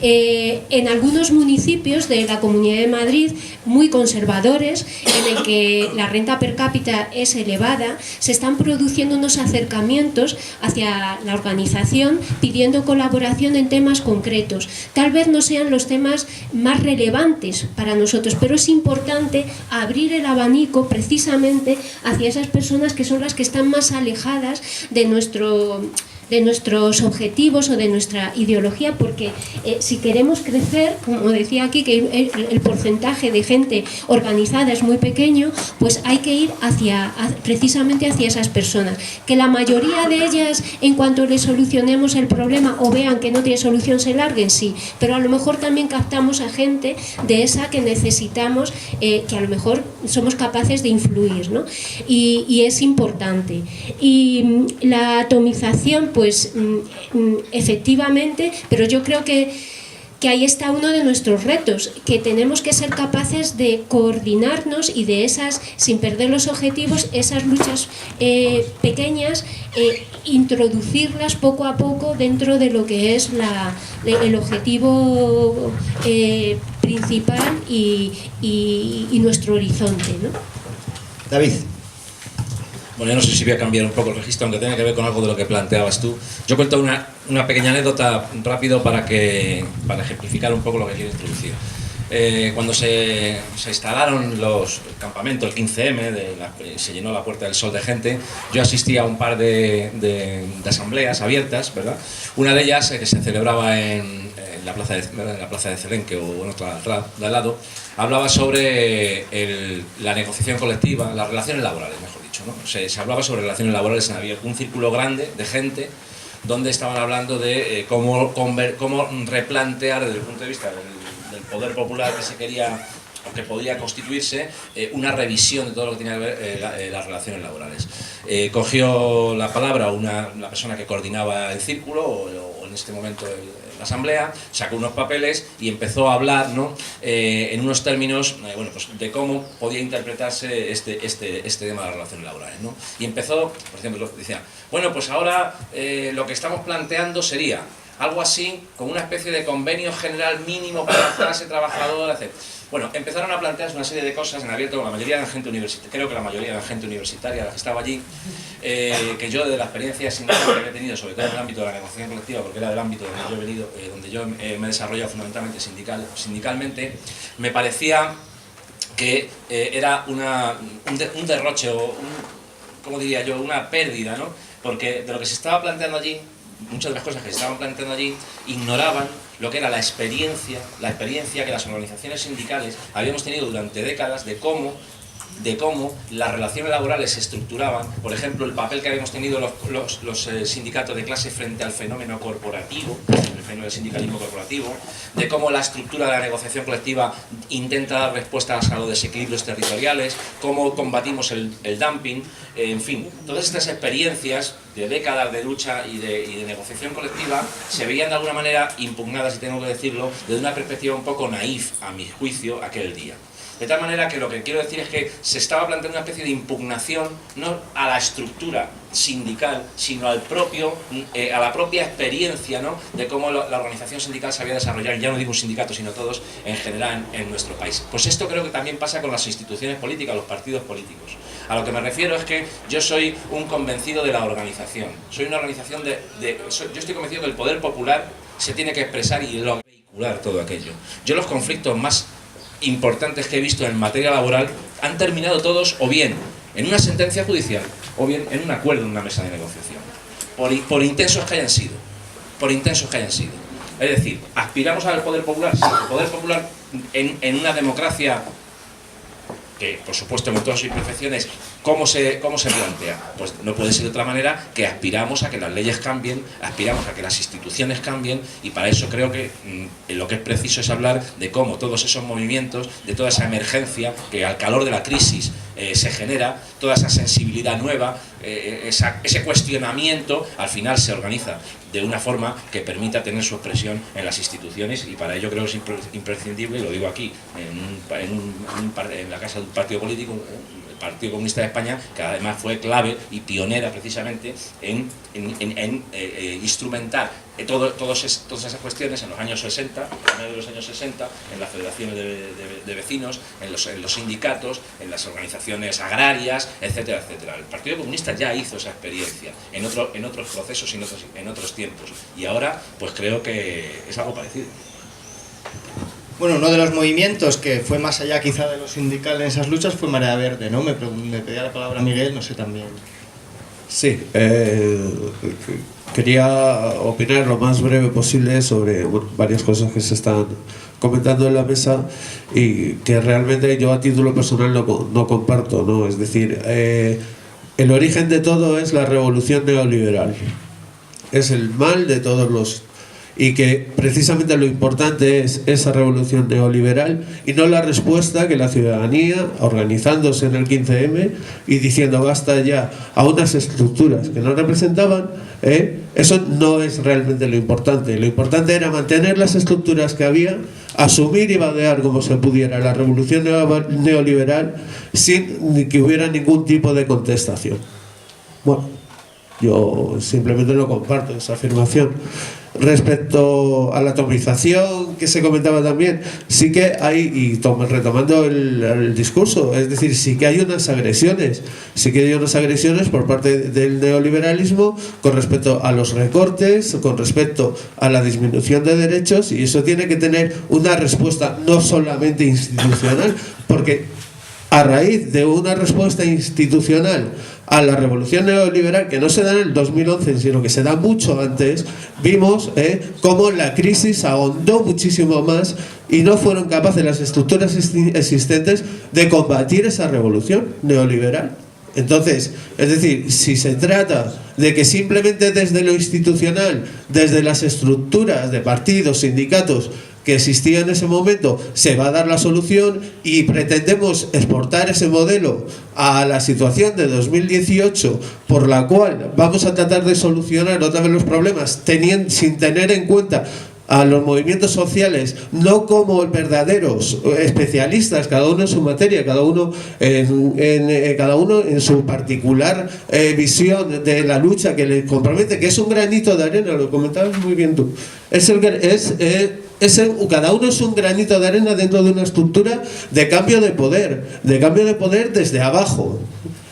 En algunos municipios de la Comunidad de Madrid, muy conservadores, en el que la renta per cápita es elevada, se están produciendo unos acercamientos hacia la organización pidiendo colaboración en temas concretos. Tal vez no sean los temas más relevantes para nosotros, pero es importante abrir el abanico precisamente hacia esas personas que son las que están más alejadas de nuestros objetivos o de nuestra ideología, porque si queremos crecer, como decía aquí, que el porcentaje de gente organizada es muy pequeño, pues hay que ir precisamente hacia esas personas. Que la mayoría de ellas, en cuanto les solucionemos el problema o vean que no tiene solución, se larguen, sí, pero a lo mejor también captamos a gente de esa que necesitamos, que a lo mejor somos capaces de influir, ¿no? Y es importante. Y la atomización, pues efectivamente, pero yo creo que ahí está uno de nuestros retos, que tenemos que ser capaces de coordinarnos y de esas, sin perder los objetivos, esas luchas pequeñas, introducirlas poco a poco dentro de lo que es el objetivo principal y nuestro horizonte, ¿no? David. Bueno, yo no sé si voy a cambiar un poco el registro, aunque tenga que ver con algo de lo que planteabas tú. Yo cuento una pequeña anécdota rápido para ejemplificar un poco lo que quiero introducir. Cuando se instalaron los campamentos, el 15M, se llenó la Puerta del Sol de gente, yo asistí a un par de asambleas abiertas, ¿verdad? Una de ellas, que se celebraba en la plaza de Celenque o en otra de al lado, hablaba sobre la negociación colectiva, las relaciones laborales, mejor dicho, ¿no? Se hablaba sobre relaciones laborales en abierto, un círculo grande de gente donde estaban hablando de cómo replantear desde el punto de vista del poder popular que se quería, o que podía constituirse, una revisión de todo lo que tenía que ver las relaciones laborales. Cogió la palabra la persona que coordinaba el círculo, o en este momento la asamblea, sacó unos papeles y empezó a hablar, ¿no? En unos términos pues de cómo podía interpretarse este tema de las relaciones laborales, ¿no? Y empezó, por ejemplo, decía, bueno, pues ahora lo que estamos planteando sería algo así, como una especie de convenio general mínimo para la clase trabajadora, etc. Bueno, empezaron a plantearse una serie de cosas en abierto con la mayoría de la gente universitaria, creo que la mayoría de la gente universitaria, la que estaba allí, que yo de la experiencia sindical que he tenido, sobre todo en el ámbito de la negociación colectiva, porque era del ámbito donde yo he venido, donde yo me he desarrollado fundamentalmente sindicalmente, me parecía que era un derroche o ¿cómo diría yo? Una pérdida, ¿no? Porque de lo que se estaba planteando allí, muchas de las cosas que se estaban planteando allí ignoraban lo que era la experiencia que las organizaciones sindicales habíamos tenido durante décadas de cómo las relaciones laborales se estructuraban, por ejemplo, el papel que habíamos tenido los sindicatos de clase frente al fenómeno corporativo, el fenómeno del sindicalismo corporativo, de cómo la estructura de la negociación colectiva intenta dar respuestas a los desequilibrios territoriales, cómo combatimos el dumping, en fin, todas estas experiencias de décadas de lucha y de negociación colectiva se veían de alguna manera impugnadas, y tengo que decirlo, desde una perspectiva un poco naif, a mi juicio, aquel día. De tal manera que lo que quiero decir es que se estaba planteando una especie de impugnación no a la estructura sindical, sino a la propia experiencia, ¿no?, de cómo la organización sindical se había desarrollado, ya no digo un sindicato, sino todos en general en nuestro país. Pues esto creo que también pasa con las instituciones políticas, los partidos políticos. A lo que me refiero es que yo soy un convencido de la organización. Soy una organización yo estoy convencido que el poder popular se tiene que expresar y vehicular todo aquello. Yo los conflictos más importantes que he visto en materia laboral han terminado todos o bien en una sentencia judicial o bien en un acuerdo en una mesa de negociación, por intensos que hayan sido, Es decir, aspiramos al poder popular. Sí, el poder popular en una democracia que, por supuesto, en todas sus imperfecciones, ¿cómo se plantea? Pues no puede ser de otra manera que aspiramos a que las leyes cambien, aspiramos a que las instituciones cambien, y para eso creo que lo que es preciso es hablar de cómo todos esos movimientos, de toda esa emergencia que al calor de la crisis se genera, toda esa sensibilidad nueva, ese cuestionamiento, al final se organiza de una forma que permita tener su expresión en las instituciones, y para ello creo que es imprescindible, y lo digo aquí, en la casa de un partido político, el Partido Comunista de España, que además fue clave y pionera precisamente en instrumentar todas esas cuestiones en los años 60, a finales de los años 60, en las federaciones de vecinos, en los sindicatos, en las organizaciones agrarias, etcétera, etcétera. El Partido Comunista ya hizo esa experiencia en otros procesos y en otros tiempos, y ahora pues creo que es algo parecido. Bueno, uno de los movimientos que fue más allá quizá de lo sindical en esas luchas fue Marea Verde, ¿no? Me pedía la palabra Miguel, no sé también. Sí, quería opinar lo más breve posible sobre varias cosas que se están comentando en la mesa y que realmente yo a título personal no comparto, ¿no? Es decir, el origen de todo es la revolución neoliberal. Es el mal de todos los... Y que precisamente lo importante es esa revolución neoliberal y no la respuesta que la ciudadanía, organizándose en el 15M y diciendo basta ya a unas estructuras que no representaban, eso no es realmente lo importante. Lo importante era mantener las estructuras que había, asumir y vadear como se pudiera la revolución neoliberal sin que hubiera ningún tipo de contestación. Bueno, yo simplemente no comparto esa afirmación. Respecto a la atomización que se comentaba también, sí que hay, y retomando el discurso, es decir, sí que hay unas agresiones por parte del neoliberalismo con respecto a los recortes, con respecto a la disminución de derechos, y eso tiene que tener una respuesta no solamente institucional, porque a raíz de una respuesta institucional a la revolución neoliberal, que no se da en el 2011, sino que se da mucho antes, vimos cómo la crisis ahondó muchísimo más y no fueron capaces las estructuras existentes de combatir esa revolución neoliberal. Entonces, es decir, si se trata de que simplemente desde lo institucional, desde las estructuras de partidos, sindicatos que existía en ese momento, se va a dar la solución y pretendemos exportar ese modelo a la situación de 2018, por la cual vamos a tratar de solucionar otra vez los problemas sin tener en cuenta a los movimientos sociales no como verdaderos especialistas, cada uno en su materia, cada uno en su particular visión de la lucha que le compromete, que es un granito de arena, lo comentabas muy bien tú. Cada uno es un granito de arena dentro de una estructura de cambio de poder desde abajo.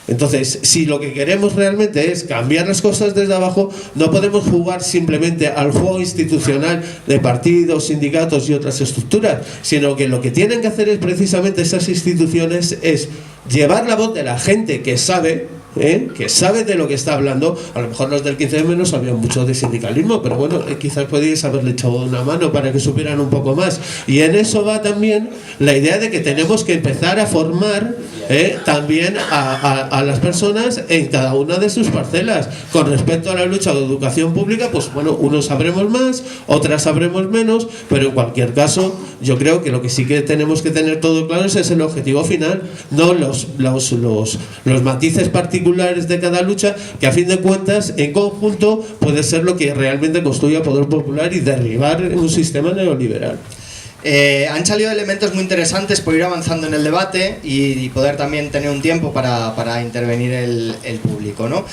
Entonces, si lo que queremos realmente es cambiar las cosas desde abajo, no podemos jugar simplemente al juego institucional de partidos, sindicatos y otras estructuras, sino que lo que tienen que hacer es precisamente esas instituciones es llevar la voz de la gente que sabe de lo que está hablando. A lo mejor los del 15M no sabían mucho de sindicalismo, pero bueno, quizás podéis haberle echado una mano para que supieran un poco más. Y en eso va también la idea de que tenemos que empezar a formar también a las personas en cada una de sus parcelas. Con respecto a la lucha de educación pública, pues bueno, unos sabremos más, otras sabremos menos, pero en cualquier caso yo creo que lo que sí que tenemos que tener todo claro es el objetivo final, no los matices particulares de cada lucha, que a fin de cuentas en conjunto puede ser lo que realmente construya poder popular y derribar un sistema neoliberal. Han salido elementos muy interesantes por ir avanzando en el debate y poder también tener un tiempo para intervenir el público, ¿no?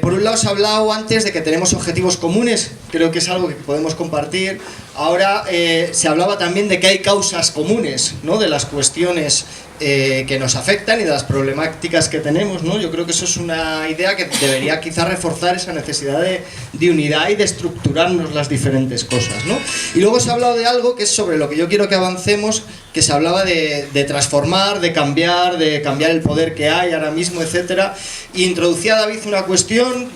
Por un lado se ha hablado antes de que tenemos objetivos comunes, creo que es algo que podemos compartir. Ahora se hablaba también de que hay causas comunes, ¿no? De las cuestiones que nos afectan y de las problemáticas que tenemos, ¿no? Yo creo que eso es una idea que debería quizás reforzar esa necesidad de unidad y de estructurarnos las diferentes cosas, ¿no? Y luego se ha hablado de algo que es sobre lo que yo quiero que avancemos, que se hablaba de transformar, de cambiar el poder que hay ahora mismo, etcétera. Y introducía David una cuestión,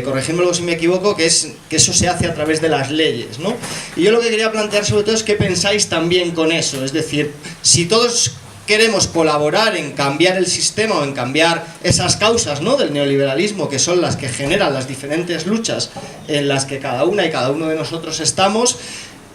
corregídmelo si me equivoco, que es que eso se hace a través de las leyes, ¿no? Y yo lo que quería plantear sobre todo es qué pensáis también con eso, es decir, si todos queremos colaborar en cambiar el sistema o en cambiar esas causas, ¿no?, del neoliberalismo, que son las que generan las diferentes luchas en las que cada una y cada uno de nosotros estamos,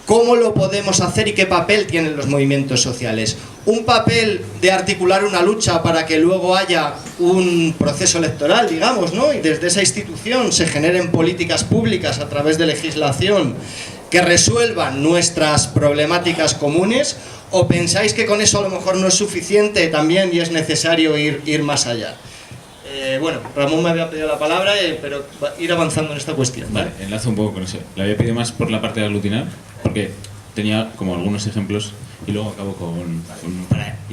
¿cómo lo podemos hacer y qué papel tienen los movimientos sociales? Un papel de articular una lucha para que luego haya un proceso electoral, digamos, ¿no?, y desde esa institución se generen políticas públicas a través de legislación que resuelvan nuestras problemáticas comunes. ¿O pensáis que con eso a lo mejor no es suficiente también y es necesario ir más allá? Bueno, Ramón me había pedido la palabra, pero ir avanzando en esta cuestión, ¿vale? Vale, enlazo un poco con eso. Le había pedido más por la parte de aglutinar, porque tenía como algunos ejemplos y luego acabo con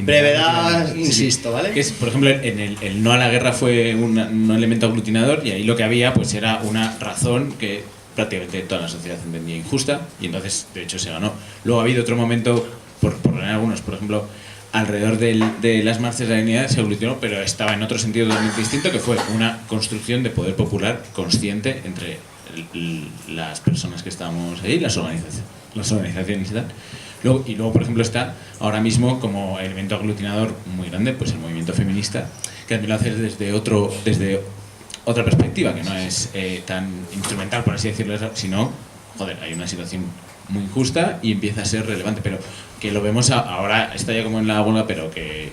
brevedad, insisto, ¿vale? Que es, por ejemplo, en el no a la guerra fue un elemento aglutinador y ahí lo que había pues era una razón que prácticamente toda la sociedad entendía injusta y entonces, de hecho, se ganó. Luego ha habido otro momento, por poner algunos, por ejemplo, alrededor de las marchas de la dignidad se aglutinó, pero estaba en otro sentido totalmente distinto, que fue una construcción de poder popular consciente entre las personas que estábamos ahí, las organizaciones y tal. Luego, por ejemplo, está ahora mismo como elemento aglutinador muy grande pues el movimiento feminista, que también lo hace desde otra perspectiva, que no es tan instrumental, por así decirlo, sino, hay una situación muy injusta y empieza a ser relevante, pero que lo vemos ahora, está ya como en la huelga, pero que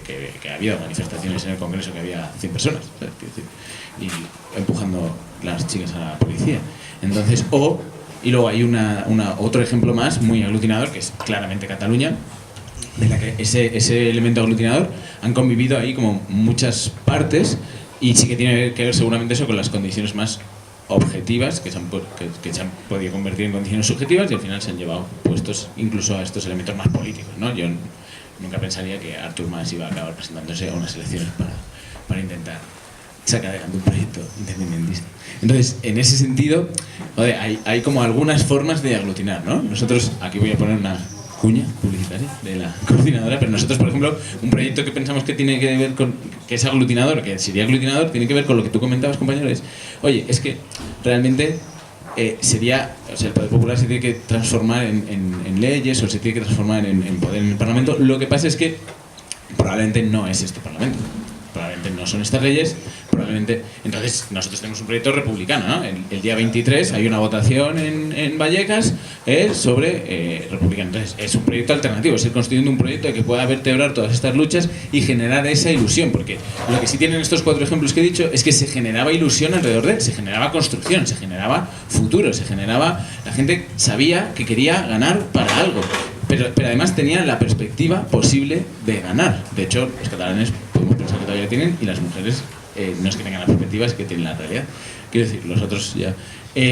ha habido manifestaciones en el Congreso que había 100 personas, ¿sabes? Y empujando las chicas a la policía. Entonces, y luego hay otro ejemplo más muy aglutinador, que es claramente Cataluña, de la que ese elemento aglutinador han convivido ahí como muchas partes y sí que tiene que ver seguramente eso con las condiciones más objetivas que se han podido convertir en condiciones subjetivas y al final se han llevado puestos incluso a estos elementos más políticos, ¿no? Yo nunca pensaría que Artur Mas iba a acabar presentándose a unas elecciones para intentar sacar adelante un proyecto independentista. Entonces, en ese sentido, hay como algunas formas de aglutinar, ¿no? Nosotros, aquí voy a poner una cuña publicitaria de la coordinadora, pero nosotros, por ejemplo, un proyecto que pensamos que tiene que ver con, que es aglutinador, que sería aglutinador, tiene que ver con lo que tú comentabas, compañero, es que realmente el poder popular se tiene que transformar en leyes o se tiene que transformar en poder en el Parlamento. Lo que pasa es que probablemente no es este Parlamento, probablemente no son estas leyes, probablemente. Entonces nosotros tenemos un proyecto republicano, ¿no? El día 23 hay una votación en Vallecas sobre republicano. Entonces es un proyecto alternativo, es ir construyendo un proyecto que pueda vertebrar todas estas luchas y generar esa ilusión, porque lo que sí tienen estos 4 ejemplos que he dicho es que se generaba ilusión alrededor de él, se generaba construcción, se generaba futuro, la gente sabía que quería ganar para algo. Pero además tenían la perspectiva posible de ganar. De hecho, los catalanes podemos pensar que todavía tienen, y las mujeres no es que tengan la perspectiva, es que tienen la realidad. Quiero decir, los otros ya... y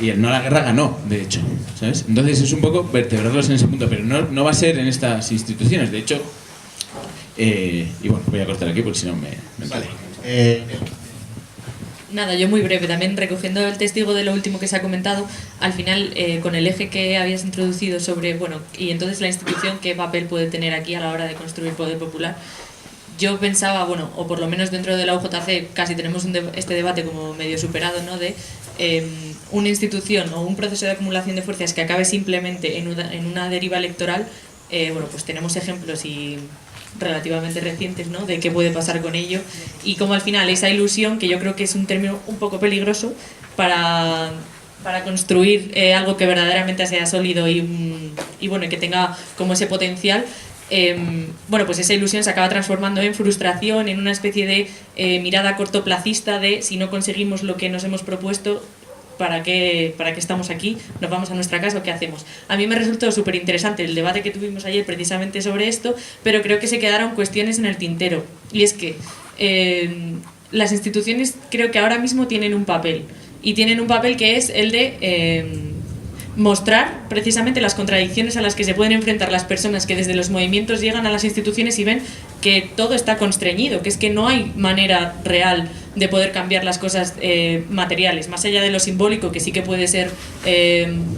el no a la guerra ganó, de hecho, ¿sabes? Entonces es un poco vertebrarlos en ese punto, pero no va a ser en estas instituciones. De hecho, Y bueno, voy a cortar aquí porque si no me Vale. Nada, yo muy breve, también recogiendo el testigo de lo último que se ha comentado, al final con el eje que habías introducido sobre, bueno, y entonces la institución, ¿qué papel puede tener aquí a la hora de construir poder popular? Yo pensaba, bueno, o por lo menos dentro de la UJC casi tenemos este debate como medio superado, ¿no? De una institución o un proceso de acumulación de fuerzas que acabe simplemente en una deriva electoral, bueno, pues tenemos ejemplos y relativamente recientes, ¿no? De qué puede pasar con ello y cómo al final esa ilusión, que yo creo que es un término un poco peligroso para construir algo que verdaderamente sea sólido y bueno, que tenga como ese potencial, bueno, pues esa ilusión se acaba transformando en frustración, en una especie de mirada cortoplacista de si no conseguimos lo que nos hemos propuesto, ¿para qué estamos aquí? ¿Nos vamos a nuestra casa o qué hacemos? A mí me resultó súper interesante el debate que tuvimos ayer precisamente sobre esto, pero creo que se quedaron cuestiones en el tintero. Y es que las instituciones creo que ahora mismo tienen un papel, y tienen un papel que es el de mostrar precisamente las contradicciones a las que se pueden enfrentar las personas que desde los movimientos llegan a las instituciones y ven que todo está constreñido, que es que no hay manera real de poder cambiar las cosas materiales, más allá de lo simbólico, que sí que puede ser,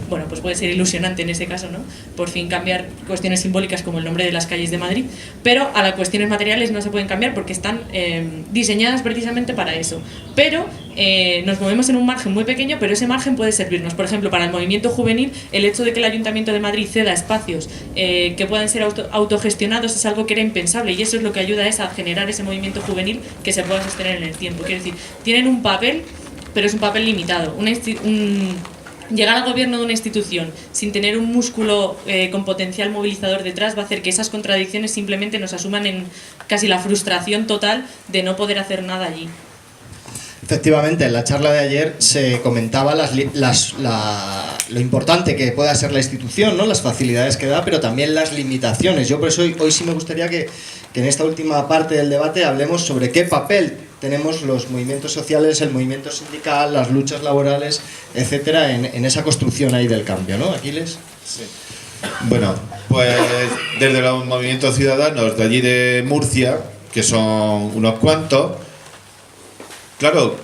bueno, pues puede ser ilusionante en ese caso, ¿no? Por fin cambiar cuestiones simbólicas como el nombre de las calles de Madrid, pero a las cuestiones materiales no se pueden cambiar porque están diseñadas precisamente para eso. Pero nos movemos en un margen muy pequeño, pero ese margen puede servirnos. Por ejemplo, para el movimiento juvenil, el hecho de que el Ayuntamiento de Madrid ceda espacios que puedan ser autogestionados es algo que era impensable, y eso es lo que ayuda a generar ese movimiento juvenil que se pueda sostener en el tiempo. Quiero decir, tienen un papel, pero es un papel limitado. Llegar al gobierno de una institución sin tener un músculo con potencial movilizador detrás va a hacer que esas contradicciones simplemente nos asuman en casi la frustración total de no poder hacer nada allí. Efectivamente, en la charla de ayer se comentaba lo importante que pueda ser la institución, ¿no? Las facilidades que da, pero también las limitaciones. Yo por eso hoy sí me gustaría que en esta última parte del debate hablemos sobre qué papel tenemos los movimientos sociales, el movimiento sindical, las luchas laborales, etcétera, en esa construcción ahí del cambio, ¿no? Aquiles. Sí. Bueno, pues desde los movimientos ciudadanos de allí de Murcia, que son unos cuantos, claro,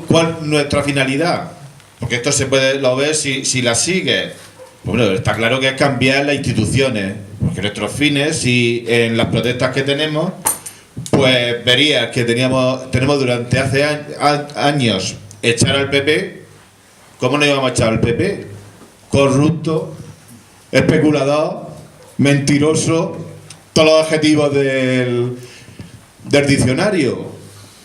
¿cuál es nuestra finalidad? Porque esto se puede ver si la sigue. Bueno, está claro que es cambiar las instituciones, porque nuestros fines, si en las protestas que tenemos, pues verías que tenemos durante hace años echar al PP. ¿Cómo no íbamos a echar al PP? Corrupto, especulador, mentiroso, todos los adjetivos del diccionario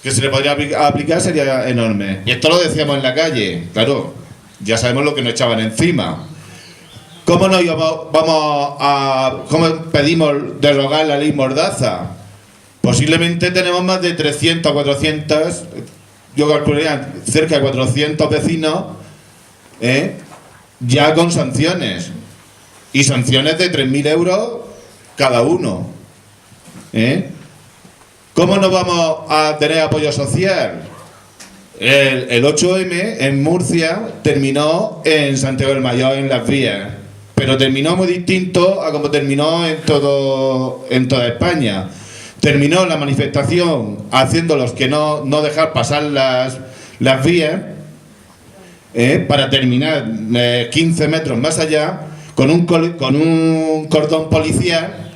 que se le podría aplicar sería enorme. Y esto lo decíamos en la calle, claro, ya sabemos lo que nos echaban encima. ¿Cómo cómo pedimos derogar la ley Mordaza? Posiblemente tenemos más de 300 o 400, yo calcularía cerca de 400 vecinos ya con sanciones. Y sanciones de 3.000 euros cada uno. ¿Cómo no vamos a tener apoyo social? El 8M en Murcia terminó en Santiago del Mayor, en Las Vías, pero terminó muy distinto a como terminó en toda España. Terminó la manifestación haciéndolos que no dejar pasar las vías, para terminar 15 metros más allá con un cordón policial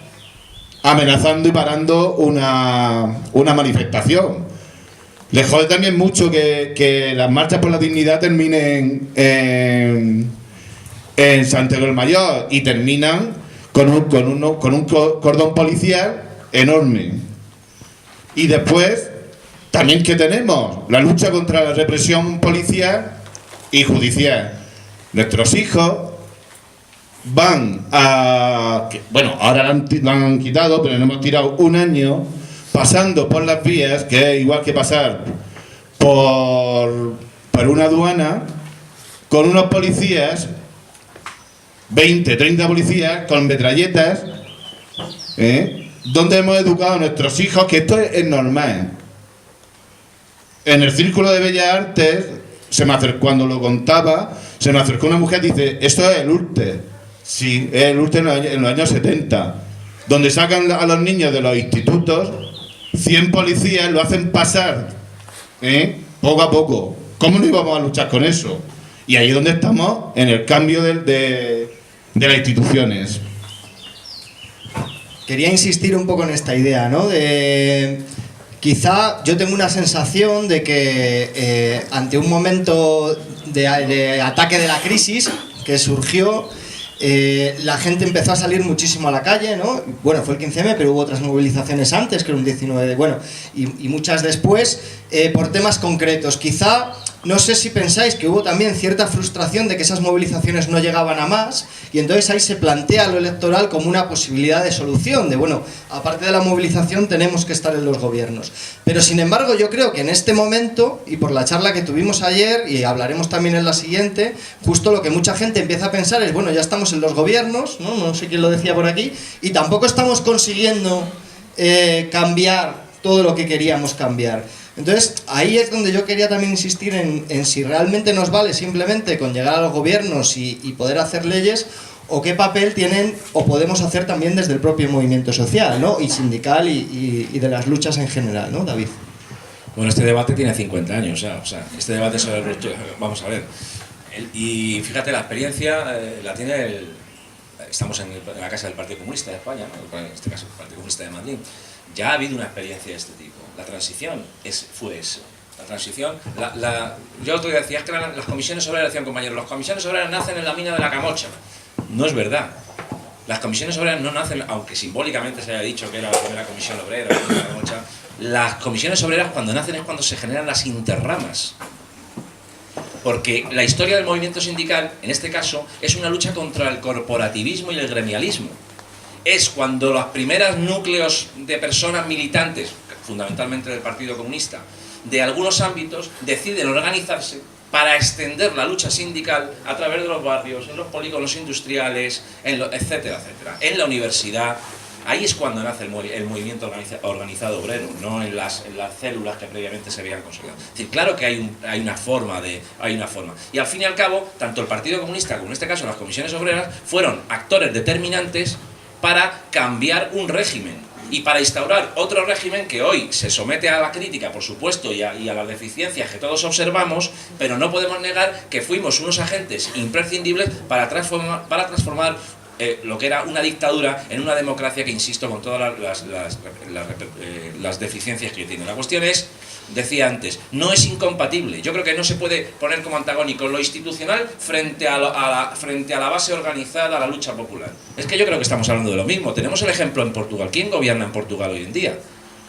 amenazando y parando una manifestación. Les jode también mucho que las marchas por la dignidad terminen en Santiago del Mayor y terminan con un cordón policial enorme. Y después, también que tenemos la lucha contra la represión policial y judicial. Nuestros hijos van a... Bueno, ahora lo han quitado, pero le hemos tirado un año pasando por las vías, que es igual que pasar por una aduana, con unos policías, 20, 30 policías, con metralletas, donde hemos educado a nuestros hijos que esto es normal. En el Círculo de Bellas Artes, cuando lo contaba, se me acercó una mujer y dice, esto es el Urte. Sí, es el Urte en los años 70. donde sacan a los niños de los institutos, 100 policías lo hacen pasar, poco a poco. ¿Cómo no íbamos a luchar con eso? Y ahí es donde estamos, en el cambio de las instituciones. Quería insistir un poco en esta idea, ¿no? Quizá yo tengo una sensación de que ante un momento de ataque de la crisis que surgió, la gente empezó a salir muchísimo a la calle, ¿no? Bueno, fue el 15M, pero hubo otras movilizaciones antes, que era un 19 y muchas después, por temas concretos. Quizá, no sé si pensáis que hubo también cierta frustración de que esas movilizaciones no llegaban a más, y entonces ahí se plantea lo electoral como una posibilidad de solución, de bueno, aparte de la movilización tenemos que estar en los gobiernos. Pero sin embargo yo creo que en este momento, y por la charla que tuvimos ayer, y hablaremos también en la siguiente, justo lo que mucha gente empieza a pensar es, bueno, ya estamos en los gobiernos, no sé quién lo decía por aquí, y tampoco estamos consiguiendo cambiar todo lo que queríamos cambiar. Entonces, ahí es donde yo quería también insistir en si realmente nos vale simplemente con llegar a los gobiernos y poder hacer leyes, o qué papel tienen o podemos hacer también desde el propio movimiento social, ¿no? Y sindical y de las luchas en general, ¿no, David? Bueno, este debate tiene 50 años, o sea, este debate sobre... Vamos a ver, y fíjate, la experiencia la tiene estamos en la Casa del Partido Comunista de España, ¿no? En este caso el Partido Comunista de Madrid. Ya ha habido una experiencia de este tipo. La transición fue eso. La transición, yo otro día decía que las comisiones obreras, decían compañeros, las comisiones obreras nacen en la mina de la Camocha. No es verdad. Las comisiones obreras no nacen, aunque simbólicamente se haya dicho que era la primera comisión obrera, la mina de la Camocha. Las comisiones obreras cuando nacen es cuando se generan las interramas. Porque la historia del movimiento sindical, en este caso, es una lucha contra el corporativismo y el gremialismo. Es cuando los primeros núcleos de personas militantes, fundamentalmente del Partido Comunista, de algunos ámbitos, deciden organizarse para extender la lucha sindical a través de los barrios, en los polígonos industriales, etcétera, etcétera. En la universidad, ahí es cuando nace el movimiento organizado obrero, no en las células que previamente se habían consolidado. Es decir, claro que hay una forma. Y al fin y al cabo, tanto el Partido Comunista como en este caso las comisiones obreras fueron actores determinantes para cambiar un régimen y para instaurar otro régimen que hoy se somete a la crítica, por supuesto, y a las deficiencias que todos observamos, pero no podemos negar que fuimos unos agentes imprescindibles para transformar lo que era una dictadura en una democracia que, insisto, con todas las deficiencias que tiene. La cuestión es, decía antes, no es incompatible. Yo creo que no se puede poner como antagónico lo institucional frente a la base organizada, a la lucha popular. Es que yo creo que estamos hablando de lo mismo. Tenemos el ejemplo en Portugal. ¿Quién gobierna en Portugal hoy en día?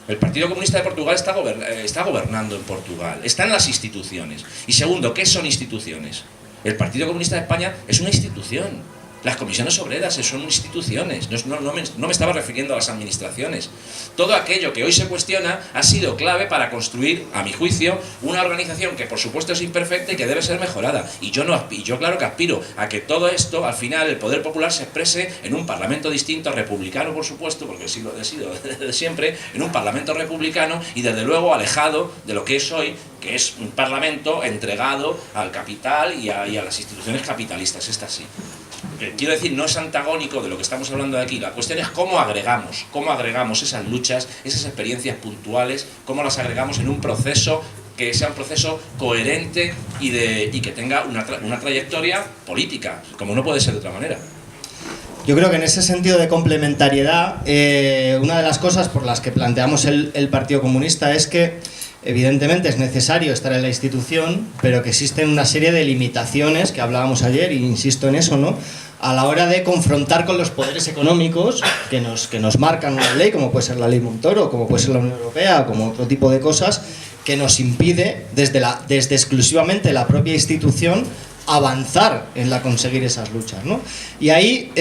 El Partido Comunista de Portugal está gobernando en Portugal, está en las instituciones. Y segundo, ¿qué son instituciones? El Partido Comunista de España es una institución. Las comisiones obreras son instituciones, no me estaba refiriendo a las administraciones. Todo aquello que hoy se cuestiona ha sido clave para construir, a mi juicio, una organización que por supuesto es imperfecta y que debe ser mejorada. Y yo claro que aspiro a que todo esto, al final, el poder popular se exprese en un parlamento distinto, republicano por supuesto, porque he sido desde siempre, en un parlamento republicano y desde luego alejado de lo que es hoy, que es un parlamento entregado al capital y a las instituciones capitalistas, esta sí. Quiero decir, no es antagónico de lo que estamos hablando de aquí. La cuestión es cómo agregamos esas luchas, esas experiencias puntuales, cómo las agregamos en un proceso que sea un proceso coherente y que tenga una trayectoria política, como no puede ser de otra manera. Yo creo que en ese sentido de complementariedad, una de las cosas por las que planteamos el Partido Comunista es que evidentemente es necesario estar en la institución, pero que existen una serie de limitaciones que hablábamos ayer, e insisto en eso, ¿no?, a la hora de confrontar con los poderes económicos que nos marcan una ley, como puede ser la ley Montoro, como puede ser la Unión Europea, como otro tipo de cosas, que nos impide desde exclusivamente la propia institución avanzar en la conseguir esas luchas, ¿no? Y ahí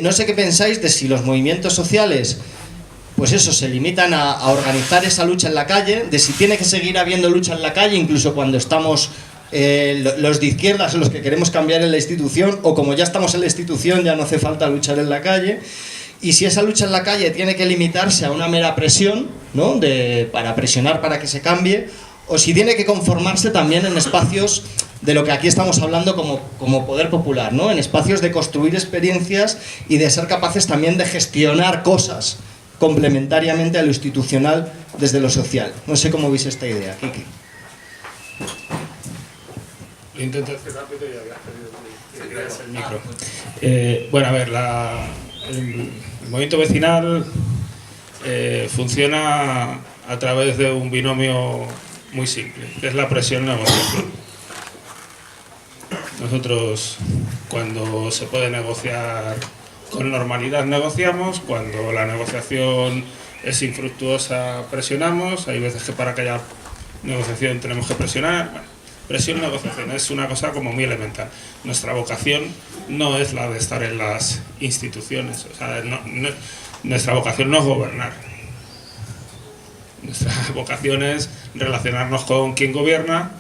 no sé qué pensáis de si los movimientos sociales, pues eso, se limitan a organizar esa lucha en la calle, de si tiene que seguir habiendo lucha en la calle incluso cuando estamos los de izquierdas, los que queremos cambiar en la institución, o como ya estamos en la institución ya no hace falta luchar en la calle, y si esa lucha en la calle tiene que limitarse a una mera presión, ¿no?, para presionar para que se cambie, o si tiene que conformarse también en espacios de lo que aquí estamos hablando como poder popular, ¿no? En espacios de construir experiencias y de ser capaces también de gestionar cosas complementariamente a lo institucional desde lo social. No sé cómo veis esta idea, Kiki. Lo intento hacer rápido y habías pedido el micro. Bueno, a ver, el movimiento vecinal funciona a través de un binomio muy simple, que es la presión-negociación. Nosotros, cuando se puede negociar con normalidad, negociamos. Cuando la negociación es infructuosa, presionamos. Hay veces que para que haya negociación tenemos que presionar. Bueno, presión-negociación es una cosa como muy elemental. Nuestra vocación no es la de estar en las instituciones. O sea, nuestra vocación no es gobernar. Nuestra vocación es relacionarnos con quien gobierna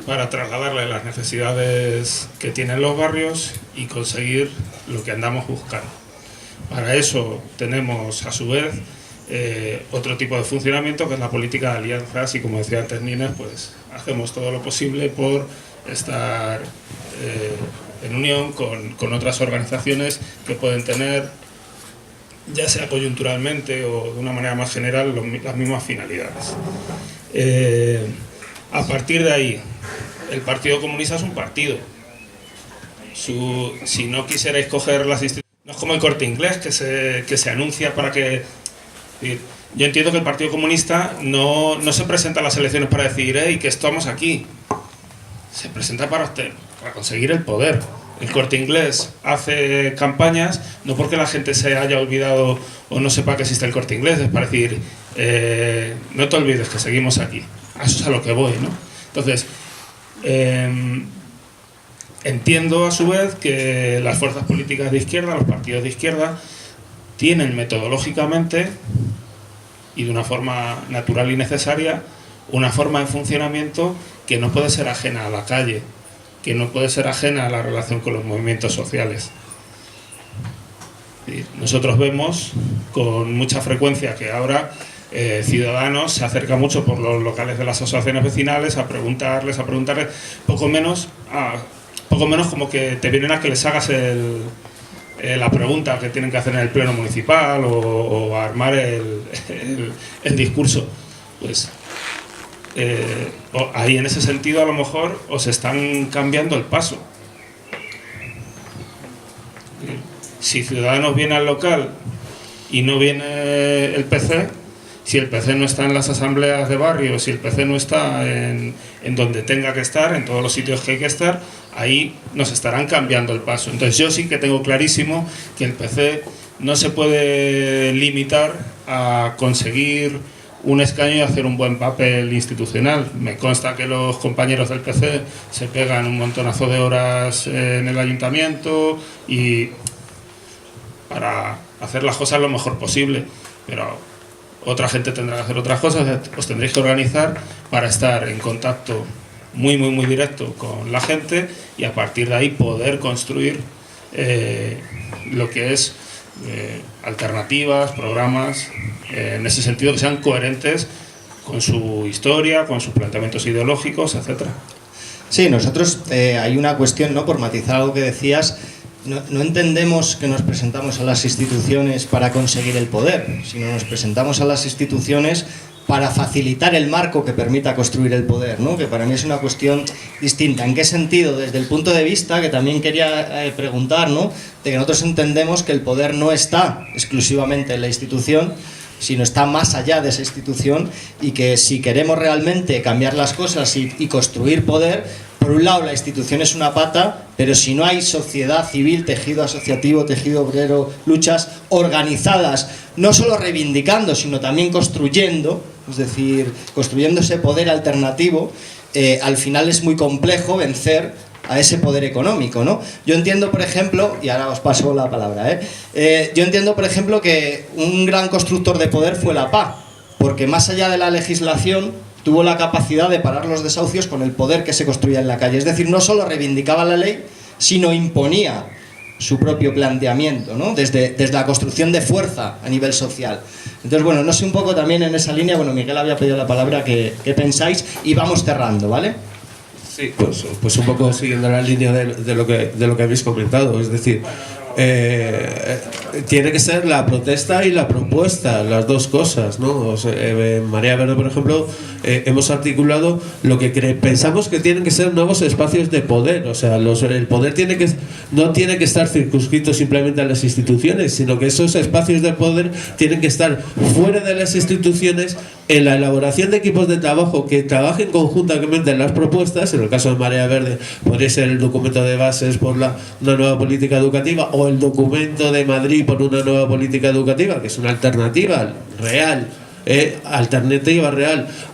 para trasladarle las necesidades que tienen los barrios y conseguir lo que andamos buscando. Para eso tenemos, a su vez, otro tipo de funcionamiento, que es la política de alianzas, y como decía antes Nina, pues hacemos todo lo posible por estar en unión con otras organizaciones que pueden tener, ya sea coyunturalmente o de una manera más general, las mismas finalidades. A partir de ahí, el Partido Comunista es un partido. Si no quisierais coger las instituciones, no es como el Corte Inglés, que se anuncia para que... Yo entiendo que el Partido Comunista no se presenta a las elecciones para decir "hey, que estamos aquí". Se presenta para conseguir el poder. El Corte Inglés hace campañas no porque la gente se haya olvidado o no sepa que existe el Corte Inglés, es para decir no te olvides que seguimos aquí. A eso es a lo que voy, ¿no? Entonces, entiendo a su vez que las fuerzas políticas de izquierda, los partidos de izquierda, tienen metodológicamente y de una forma natural y necesaria una forma de funcionamiento que no puede ser ajena a la calle, que no puede ser ajena a la relación con los movimientos sociales. Nosotros vemos con mucha frecuencia que ahora Ciudadanos se acerca mucho por los locales de las asociaciones vecinales a preguntarles, poco menos como que te vienen a que les hagas la pregunta que tienen que hacer en el pleno municipal o a armar el discurso. Pues ahí en ese sentido a lo mejor os están cambiando el paso. Si Ciudadanos viene al local y no viene el PC, si el PC no está en las asambleas de barrio, si el PC no está en donde tenga que estar, en todos los sitios que hay que estar, ahí nos estarán cambiando el paso. Entonces yo sí que tengo clarísimo que el PC no se puede limitar a conseguir un escaño y hacer un buen papel institucional. Me consta que los compañeros del PC se pegan un montonazo de horas en el ayuntamiento y para hacer las cosas lo mejor posible, pero otra gente tendrá que hacer otras cosas. Os tendréis que organizar para estar en contacto muy directo con la gente y a partir de ahí poder construir lo que es alternativas, programas, en ese sentido que sean coherentes con su historia, con sus planteamientos ideológicos, etcétera. Sí, nosotros hay una cuestión, ¿no? Por matizar algo que decías, no entendemos que nos presentamos a las instituciones para conseguir el poder, sino nos presentamos a las instituciones para facilitar el marco que permita construir el poder, ¿no? Que para mí es una cuestión distinta. ¿En qué sentido? Desde el punto de vista que también quería preguntar, ¿no? De que nosotros entendemos que el poder no está exclusivamente en la institución, sino está más allá de esa institución, y que si queremos realmente cambiar las cosas y construir poder, por un lado la institución es una pata, pero si no hay sociedad civil, tejido asociativo, tejido obrero, luchas organizadas, no solo reivindicando, sino también construyendo, es decir, construyendo ese poder alternativo, al final es muy complejo vencer a ese poder económico, ¿no? Yo entiendo, por ejemplo, y ahora os paso la palabra, yo entiendo, por ejemplo, que un gran constructor de poder fue la PA, porque más allá de la legislación tuvo la capacidad de parar los desahucios con el poder que se construía en la calle. Es decir, no solo reivindicaba la ley, sino imponía su propio planteamiento, ¿no? Desde la construcción de fuerza a nivel social. Entonces, bueno, no sé un poco también en esa línea, bueno, Miguel había pedido la palabra, ¿qué pensáis? Y vamos cerrando, ¿vale? Sí, pues un poco siguiendo la línea de lo que habéis comentado, es decir, tiene que ser la protesta y la propuesta, las dos cosas, ¿no? O sea, en Marea Verde, por ejemplo, hemos articulado lo que pensamos que tienen que ser nuevos espacios de poder. O sea, el poder no tiene que estar circunscrito simplemente a las instituciones, sino que esos espacios de poder tienen que estar fuera de las instituciones, en la elaboración de equipos de trabajo que trabajen conjuntamente en las propuestas. En el caso de Marea Verde podría ser el documento de bases por una nueva política educativa, o el documento de Madrid por una nueva política educativa, que es una alternativa real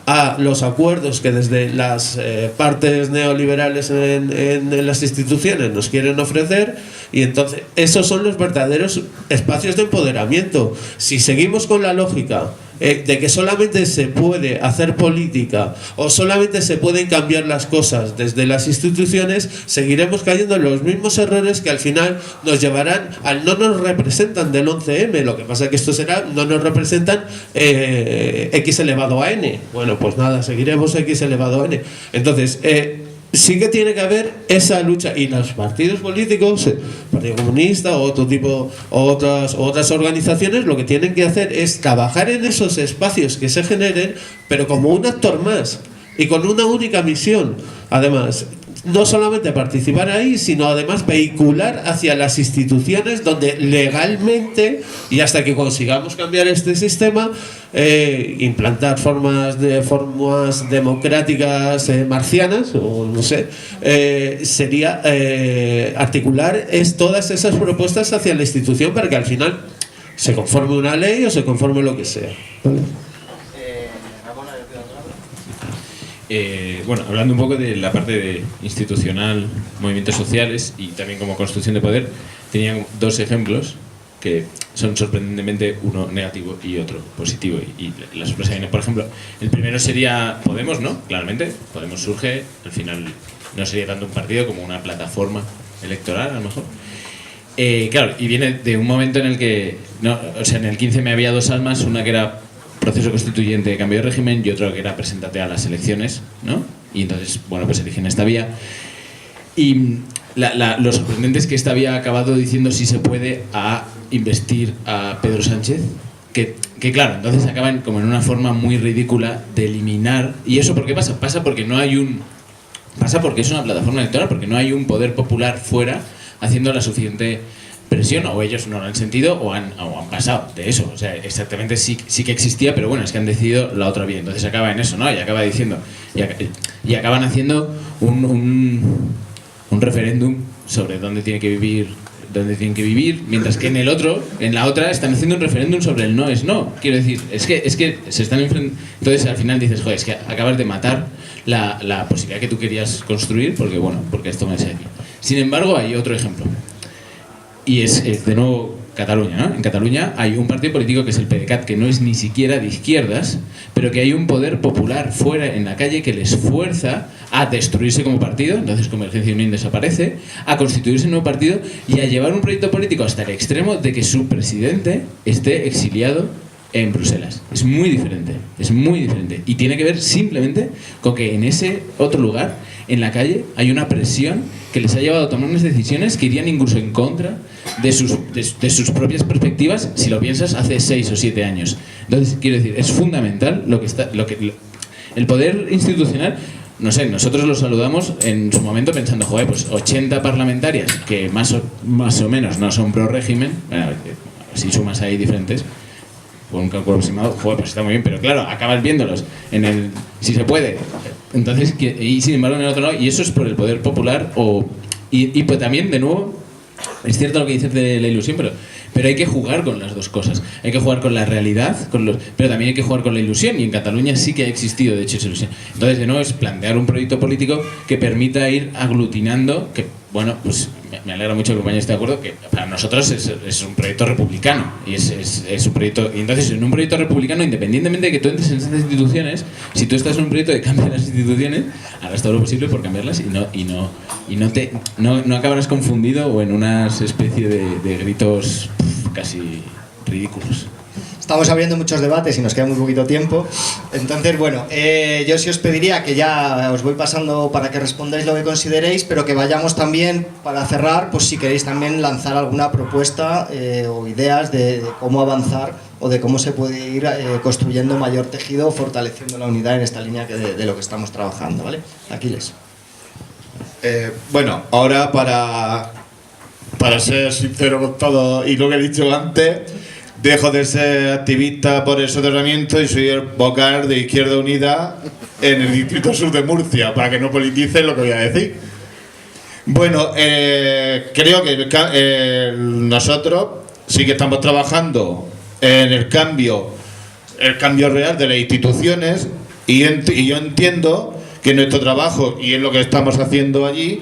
a los acuerdos que desde las partes neoliberales en las instituciones nos quieren ofrecer. Y entonces esos son los verdaderos espacios de empoderamiento. Si seguimos con la lógica de que solamente se puede hacer política o solamente se pueden cambiar las cosas desde las instituciones, seguiremos cayendo en los mismos errores que al final nos llevarán al no nos representan del 11M. Lo que pasa es que esto será no nos representan X elevado a N. Bueno, pues nada, seguiremos X elevado a N. Entonces, sí que tiene que haber esa lucha, y los partidos políticos, el Partido Comunista o otro tipo, otras organizaciones, lo que tienen que hacer es trabajar en esos espacios que se generen, pero como un actor más y con una única misión. Además, no solamente participar ahí, sino además vehicular hacia las instituciones donde legalmente, y hasta que consigamos cambiar este sistema, implantar formas democráticas marcianas, o no sé, sería articular todas esas propuestas hacia la institución para que al final se conforme una ley o se conforme lo que sea. ¿Vale? Bueno, hablando un poco de la parte institucional, movimientos sociales y también como construcción de poder, tenía dos ejemplos que son sorprendentemente uno negativo y otro positivo, y la sorpresa viene, por ejemplo, el primero sería Podemos, ¿no? Claramente, Podemos surge, al final no sería tanto un partido como una plataforma electoral, a lo mejor. Claro, y viene de un momento en el que, en el 15 me había dos almas, una que era proceso constituyente de cambio de régimen y otro que era preséntate a las elecciones, ¿no? Y entonces, bueno, pues eligen esta vía. Y lo sorprendente es que esta vía ha acabado diciendo si se puede a investir a Pedro Sánchez, que claro, entonces acaban como en una forma muy ridícula de eliminar. ¿Y eso por qué pasa? Pasa porque es una plataforma electoral, porque no hay un poder popular fuera haciendo la suficiente presión, o ellos no lo han sentido o han pasado de eso. O sea, exactamente sí que existía, pero bueno, es que han decidido la otra vía. Entonces acaba en eso, ¿no? Y acaba diciendo, y acaban haciendo un referéndum sobre dónde tienen que vivir, mientras que en la otra están haciendo un referéndum sobre el no es no. Quiero decir, es que se están enfrentando. Entonces al final dices, joder, es que acabas de matar la posibilidad que tú querías construir, porque esto me hace aquí. Sin embargo, hay otro ejemplo. Y es de nuevo Cataluña, ¿no? En Cataluña hay un partido político que es el PDeCAT, que no es ni siquiera de izquierdas, pero que hay un poder popular fuera en la calle que les fuerza a destruirse como partido. Entonces Convergencia y Unión desaparece, a constituirse un nuevo partido y a llevar un proyecto político hasta el extremo de que su presidente esté exiliado en Bruselas. Es muy diferente. Y tiene que ver simplemente con que en ese otro lugar, en la calle, hay una presión que les ha llevado a tomar unas decisiones que irían incluso en contra de sus propias perspectivas, si lo piensas, hace 6 o 7 años. Entonces, quiero decir, es fundamental el poder institucional. No sé, nosotros lo saludamos en su momento pensando, joder, pues 80 parlamentarias que más o menos no son pro régimen, bueno, si sumas ahí diferentes, por un cálculo aproximado, joder, pues está muy bien, pero claro, acabas viéndolos si se puede. Entonces, y sin embargo en el otro lado, y eso es por el poder popular, y pues también, de nuevo, es cierto lo que dices de la ilusión, pero hay que jugar con las dos cosas. Hay que jugar con la realidad, pero también hay que jugar con la ilusión, y en Cataluña sí que ha existido, de hecho, esa ilusión. Entonces, de nuevo, es plantear un proyecto político que permita ir aglutinando, que, bueno, pues me alegra mucho que el compañero esté de acuerdo, que para nosotros es un proyecto republicano, y es un proyecto, y entonces en un proyecto republicano, independientemente de que tú entres en esas instituciones, si tú estás en un proyecto de cambio de las instituciones, harás todo lo posible por cambiarlas y no acabarás confundido o en una especie de gritos casi ridículos. estamos abriendo muchos debates y nos queda muy poquito tiempo. Entonces, bueno, yo sí os pediría que ya os voy pasando para que respondáis lo que consideréis, pero que vayamos también, para cerrar, pues si queréis también lanzar alguna propuesta o ideas de cómo avanzar o de cómo se puede ir construyendo mayor tejido o fortaleciendo la unidad en esta línea de lo que estamos trabajando, ¿vale? Aquiles. Bueno, ahora para ser sincero con todo y lo que he dicho antes, dejo de ser activista por el soterramiento y soy el vocal de Izquierda Unida en el Distrito Sur de Murcia, para que no politicen lo que voy a decir. Bueno, creo que nosotros sí que estamos trabajando en el cambio real de las instituciones y yo entiendo que nuestro trabajo, y es lo que estamos haciendo allí,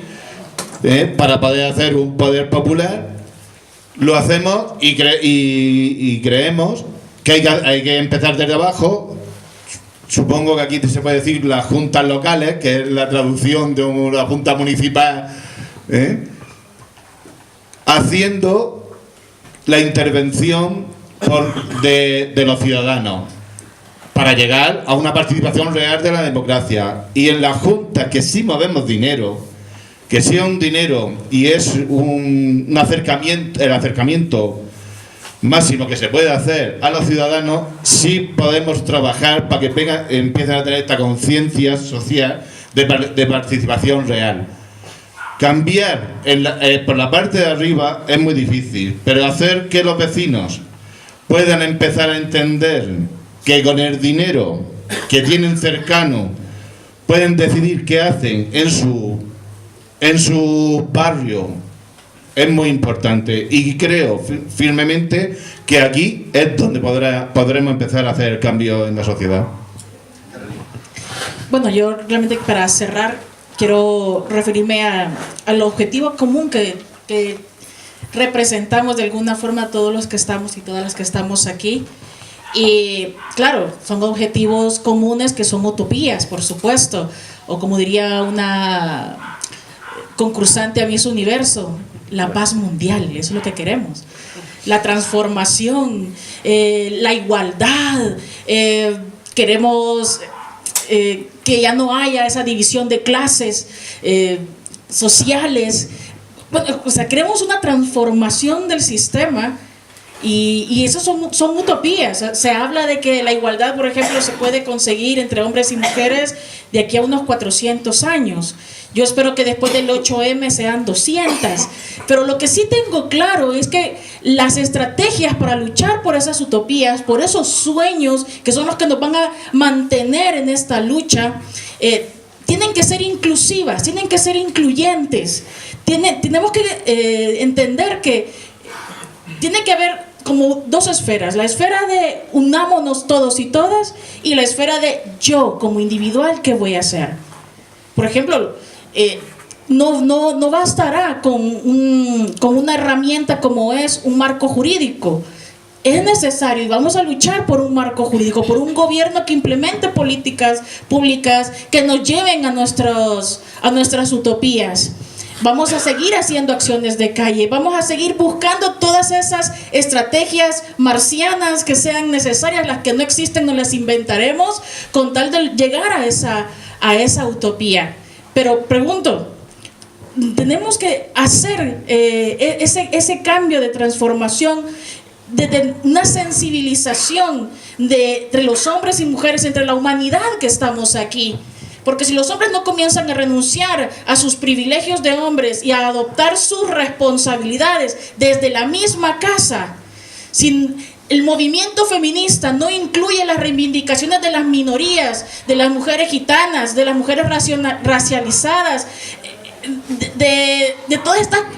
para poder hacer un poder popular, lo hacemos y creemos que hay que empezar desde abajo. Supongo que aquí se puede decir las juntas locales, que es la traducción de una junta municipal, haciendo la intervención de los ciudadanos para llegar a una participación real de la democracia. Y en las juntas que sí movemos dinero, que sea un dinero y es un acercamiento, el acercamiento máximo que se puede hacer a los ciudadanos, sí podemos trabajar para que empiecen a tener esta conciencia social de participación real. Cambiar por la parte de arriba es muy difícil, pero hacer que los vecinos puedan empezar a entender que con el dinero que tienen cercano pueden decidir qué hacen en su barrio, es muy importante, y creo firmemente que aquí es donde podremos empezar a hacer el cambio en la sociedad. Bueno, yo realmente, para cerrar, quiero referirme al objetivo común que representamos de alguna forma todos los que estamos y todas las que estamos aquí. Y claro, son objetivos comunes que son utopías, por supuesto, o como diría una concursante a Miss Universo, la paz mundial, eso es lo que queremos. La transformación, la igualdad, queremos que ya no haya esa división de clases sociales. Bueno, o sea, queremos una transformación del sistema. Y eso son utopías. Se habla de que la igualdad, por ejemplo, se puede conseguir entre hombres y mujeres de aquí a unos 400 años. Yo espero que después del 8M sean 200. Pero lo que sí tengo claro es que las estrategias para luchar por esas utopías, por esos sueños que son los que nos van a mantener en esta lucha, tienen que ser inclusivas, tienen que ser incluyentes. Tenemos que entender que tiene que haber como dos esferas: la esfera de unámonos todos y todas, y la esfera de yo como individual, ¿qué voy a hacer? Por ejemplo, no bastará con una herramienta como es un marco jurídico. Es necesario, y vamos a luchar por un marco jurídico, por un gobierno que implemente políticas públicas que nos lleven a nuestras utopías. Vamos a seguir haciendo acciones de calle, vamos a seguir buscando todas esas estrategias marcianas que sean necesarias, las que no existen no las inventaremos, con tal de llegar a esa utopía. Pero pregunto, tenemos que hacer ese cambio de transformación, de una sensibilización entre los hombres y mujeres, entre la humanidad que estamos aquí. Porque si los hombres no comienzan a renunciar a sus privilegios de hombres y a adoptar sus responsabilidades desde la misma casa, si el movimiento feminista no incluye las reivindicaciones de las minorías, de las mujeres gitanas, de las mujeres racializadas, de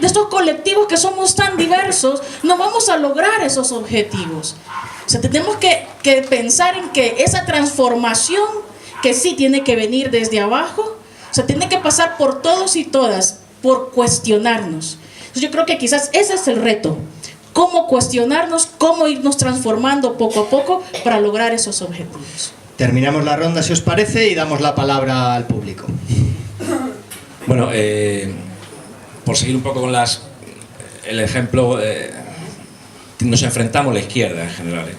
estos colectivos que somos tan diversos, no vamos a lograr esos objetivos. O sea, tenemos que pensar en que esa transformación, que sí tiene que venir desde abajo, o sea, tiene que pasar por todos y todas, por cuestionarnos. Entonces yo creo que quizás ese es el reto: cómo cuestionarnos, cómo irnos transformando poco a poco para lograr esos objetivos. Terminamos la ronda, si os parece, y damos la palabra al público. Bueno, por seguir un poco con el ejemplo, nos enfrentamos la izquierda en general.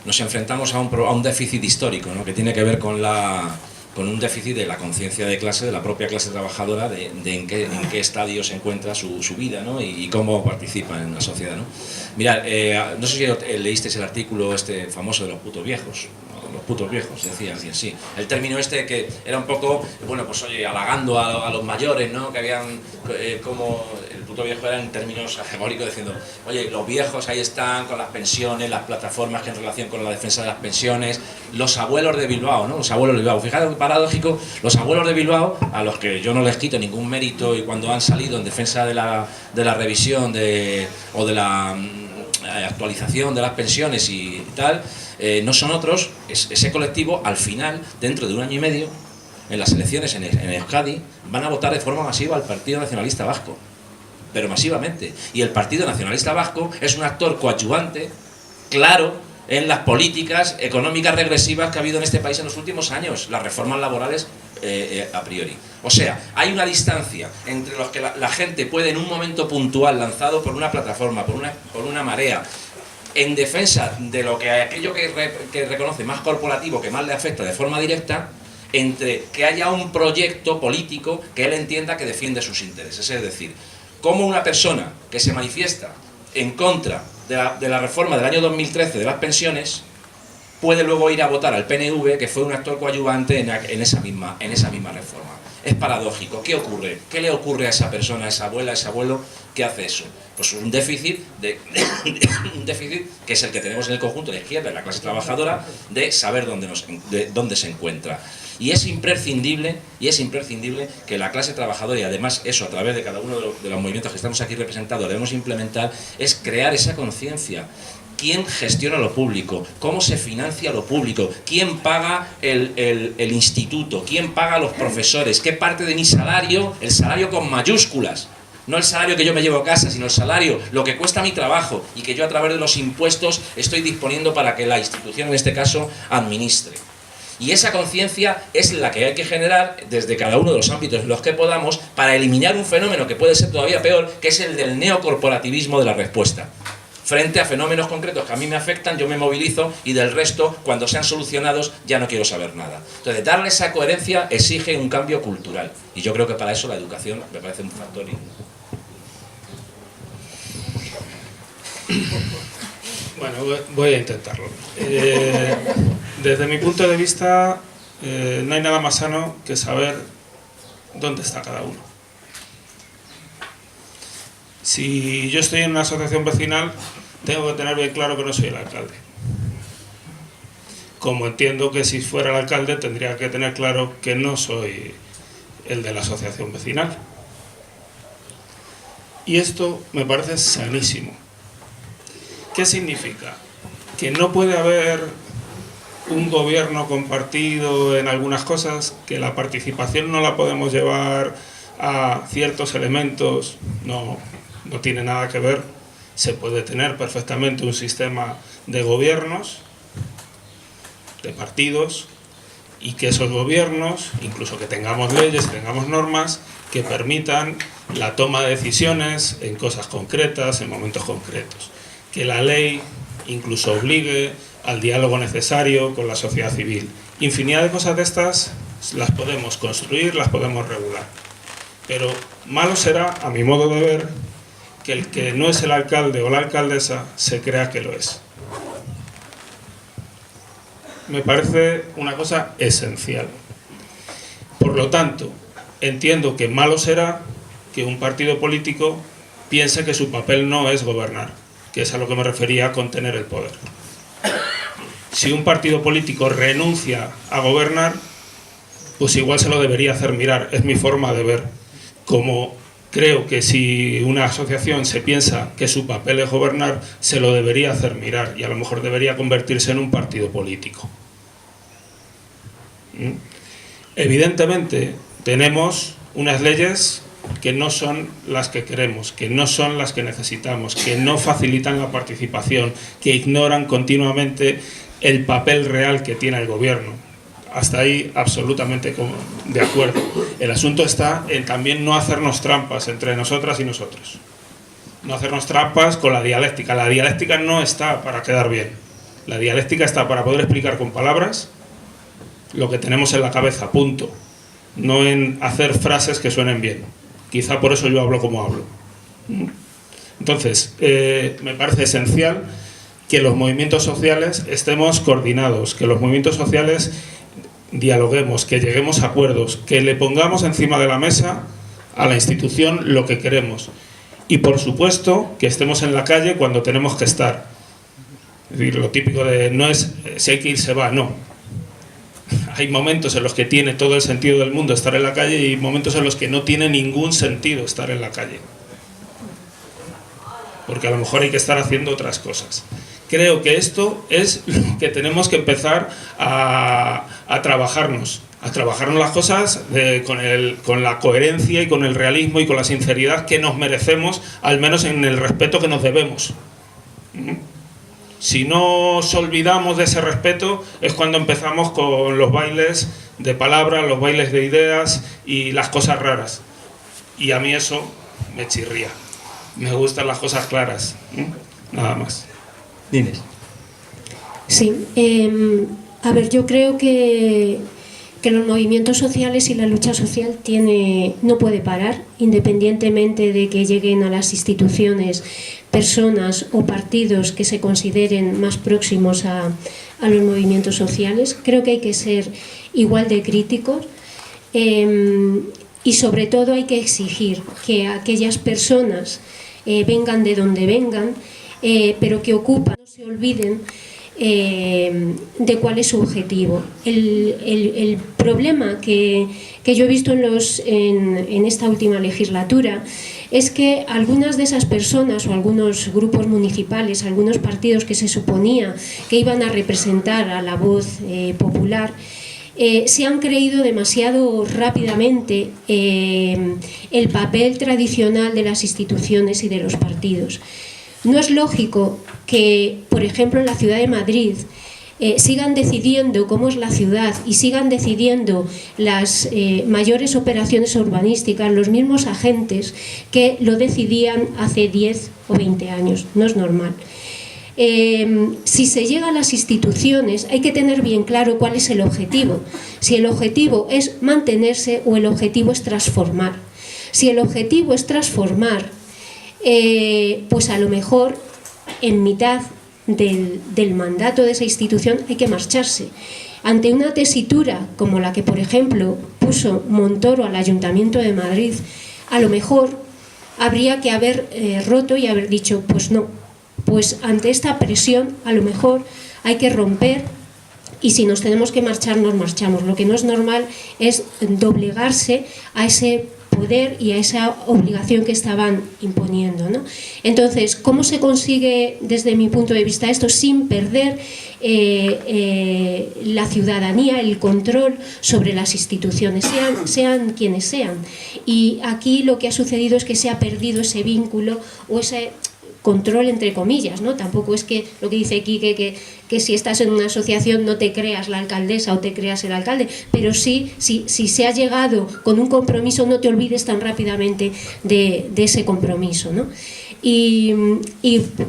nos enfrentamos a un déficit histórico, ¿no? Que tiene que ver con un déficit de la conciencia de clase, de la propia clase trabajadora, de en qué estadio se encuentra su vida, ¿no? y cómo participa en la sociedad, ¿no? Mirad, no sé si leísteis el artículo este famoso de los putos viejos. Los putos viejos, decían así. El término este que era un poco, bueno, pues oye, halagando a los mayores, ¿no? Que habían, como el puto viejo era en términos hegemónicos, diciendo, oye, los viejos ahí están con las pensiones, las plataformas que en relación con la defensa de las pensiones, los abuelos de Bilbao, ¿no? Los abuelos de Bilbao. Fijaros qué paradójico, los abuelos de Bilbao, a los que yo no les quito ningún mérito y cuando han salido en defensa de la revisión o de la actualización de las pensiones y tal, no son otros, ese colectivo al final, dentro de un año y medio, en las elecciones en Euskadi, van a votar de forma masiva al Partido Nacionalista Vasco, pero masivamente, y el Partido Nacionalista Vasco es un actor coadyuvante, claro, en las políticas económicas regresivas que ha habido en este país en los últimos años, las reformas laborales a priori. O sea, hay una distancia entre los que la gente puede en un momento puntual, lanzado por una plataforma, por una marea, en defensa de aquello que reconoce más corporativo, que más le afecta de forma directa, entre que haya un proyecto político que él entienda que defiende sus intereses. Es decir, cómo una persona que se manifiesta en contra de la reforma del año 2013 de las pensiones puede luego ir a votar al PNV, que fue un actor coadyuvante en esa misma reforma. Es paradójico. ¿Qué ocurre? ¿Qué le ocurre a esa persona, a esa abuela, a ese abuelo que hace eso? Pues un déficit que es el que tenemos en el conjunto de la izquierda, de la clase trabajadora, de saber dónde se encuentra. Y es imprescindible que la clase trabajadora, y además eso a través de cada uno de los movimientos que estamos aquí representados debemos implementar, es crear esa conciencia. ¿Quién gestiona lo público? ¿Cómo se financia lo público? ¿Quién paga el instituto? ¿Quién paga a los profesores? ¿Qué parte de mi salario? El salario con mayúsculas. No el salario que yo me llevo a casa, sino el salario, lo que cuesta mi trabajo y que yo a través de los impuestos estoy disponiendo para que la institución, en este caso, administre. Y esa conciencia es la que hay que generar desde cada uno de los ámbitos en los que podamos para eliminar un fenómeno que puede ser todavía peor, que es el del neocorporativismo de la respuesta. Frente a fenómenos concretos que a mí me afectan, yo me movilizo y del resto, cuando sean solucionados, ya no quiero saber nada. Entonces, darle esa coherencia exige un cambio cultural. Y yo creo que para eso la educación me parece un factor. Bueno, voy a intentarlo. Desde mi punto de vista, no hay nada más sano que saber dónde está cada uno. Si yo estoy en una asociación vecinal, tengo que tener bien claro que no soy el alcalde. Como entiendo que si fuera el alcalde tendría que tener claro que no soy el de la asociación vecinal. Y esto me parece sanísimo. ¿Qué significa? Que no puede haber un gobierno compartido en algunas cosas, que la participación no la podemos llevar a ciertos elementos, no tiene nada que ver. Se puede tener perfectamente un sistema de gobiernos, de partidos, y que esos gobiernos, incluso que tengamos leyes, tengamos normas, que permitan la toma de decisiones en cosas concretas, en momentos concretos. Que la ley incluso obligue al diálogo necesario con la sociedad civil. Infinidad de cosas de estas las podemos construir, las podemos regular. Pero malo será, a mi modo de ver, que el que no es el alcalde o la alcaldesa se crea que lo es. Me parece una cosa esencial. Por lo tanto, entiendo que malo será que un partido político piense que su papel no es gobernar, que es a lo que me refería con tener el poder. Si un partido político renuncia a gobernar, pues igual se lo debería hacer mirar. Es mi forma de ver. Como creo que si una asociación se piensa que su papel es gobernar, se lo debería hacer mirar y a lo mejor debería convertirse en un partido político. Evidentemente, tenemos unas leyes que no son las que queremos, que no son las que necesitamos, que no facilitan la participación, que ignoran continuamente el papel real que tiene el gobierno. Hasta ahí absolutamente de acuerdo. El asunto está en también no hacernos trampas entre nosotras y nosotros. No hacernos trampas con la dialéctica. La dialéctica no está para quedar bien. La dialéctica está para poder explicar con palabras lo que tenemos en la cabeza, punto. No en hacer frases que suenen bien. Quizá por eso yo hablo como hablo. Entonces, me parece esencial que los movimientos sociales estemos coordinados, que los movimientos sociales dialoguemos, que lleguemos a acuerdos, que le pongamos encima de la mesa a la institución lo que queremos. Y por supuesto que estemos en la calle cuando tenemos que estar. Es decir, lo típico de no es si hay que ir se va, no. Hay momentos en los que tiene todo el sentido del mundo estar en la calle y momentos en los que no tiene ningún sentido estar en la calle. Porque a lo mejor hay que estar haciendo otras cosas. Creo que esto es lo que tenemos que empezar a trabajarnos las cosas con la coherencia y con el realismo y con la sinceridad que nos merecemos, al menos en el respeto que nos debemos. Si nos olvidamos de ese respeto es cuando empezamos con los bailes de palabras, los bailes de ideas y las cosas raras. Y a mí eso me chirría. Me gustan las cosas claras. Nada más. Dines. Sí, a ver, yo creo que los movimientos sociales y la lucha social no puede parar, independientemente de que lleguen a las instituciones personas o partidos que se consideren más próximos a los movimientos sociales. Creo que hay que ser igual de críticos y sobre todo hay que exigir que aquellas personas vengan de donde vengan, pero que ocupan, no se olviden de cuál es su objetivo. El problema que yo he visto en esta última legislatura es que algunas de esas personas o algunos grupos municipales, algunos partidos que se suponía que iban a representar a la voz popular, se han creído demasiado rápidamente el papel tradicional de las instituciones y de los partidos. No es lógico que, por ejemplo, en la ciudad de Madrid sigan decidiendo cómo es la ciudad y sigan decidiendo las mayores operaciones urbanísticas los mismos agentes que lo decidían hace 10 o 20 años. No es normal. Si se llega a las instituciones hay que tener bien claro cuál es el objetivo. Si el objetivo es mantenerse o el objetivo es transformar. Si el objetivo es transformar, pues a lo mejor en mitad del mandato de esa institución hay que marcharse. Ante una tesitura como la que, por ejemplo, puso Montoro al Ayuntamiento de Madrid, a lo mejor habría que haber roto y haber dicho, pues no, pues ante esta presión a lo mejor hay que romper y si nos tenemos que marchar, nos marchamos. Lo que no es normal es doblegarse a ese poder y a esa obligación que estaban imponiendo, ¿no? Entonces, ¿cómo se consigue desde mi punto de vista esto sin perder la ciudadanía, el control sobre las instituciones, sean quienes sean? Y aquí lo que ha sucedido es que se ha perdido ese vínculo o ese control entre comillas, ¿no? Tampoco es que lo que dice Quique que si estás en una asociación no te creas la alcaldesa o te creas el alcalde, pero sí, si se ha llegado con un compromiso no te olvides tan rápidamente de ese compromiso, ¿no? Y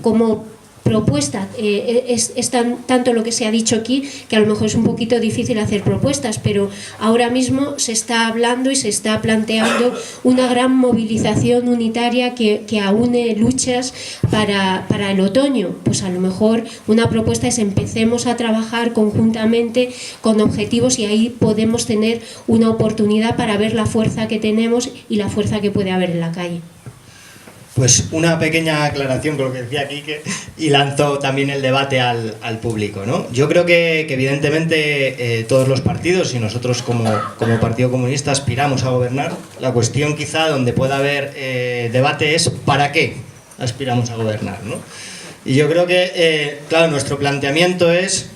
como propuesta, es tanto lo que se ha dicho aquí que a lo mejor es un poquito difícil hacer propuestas, pero ahora mismo se está hablando y se está planteando una gran movilización unitaria que aúne luchas para el otoño. Pues a lo mejor una propuesta es empecemos a trabajar conjuntamente con objetivos y ahí podemos tener una oportunidad para ver la fuerza que tenemos y la fuerza que puede haber en la calle. Pues una pequeña aclaración con lo que decía Quique y lanzo también el debate al público, ¿no? Yo creo que evidentemente todos los partidos y nosotros como Partido Comunista aspiramos a gobernar. La cuestión quizá donde pueda haber debate es ¿para qué aspiramos a gobernar, ¿no? Y yo creo que, claro, nuestro planteamiento es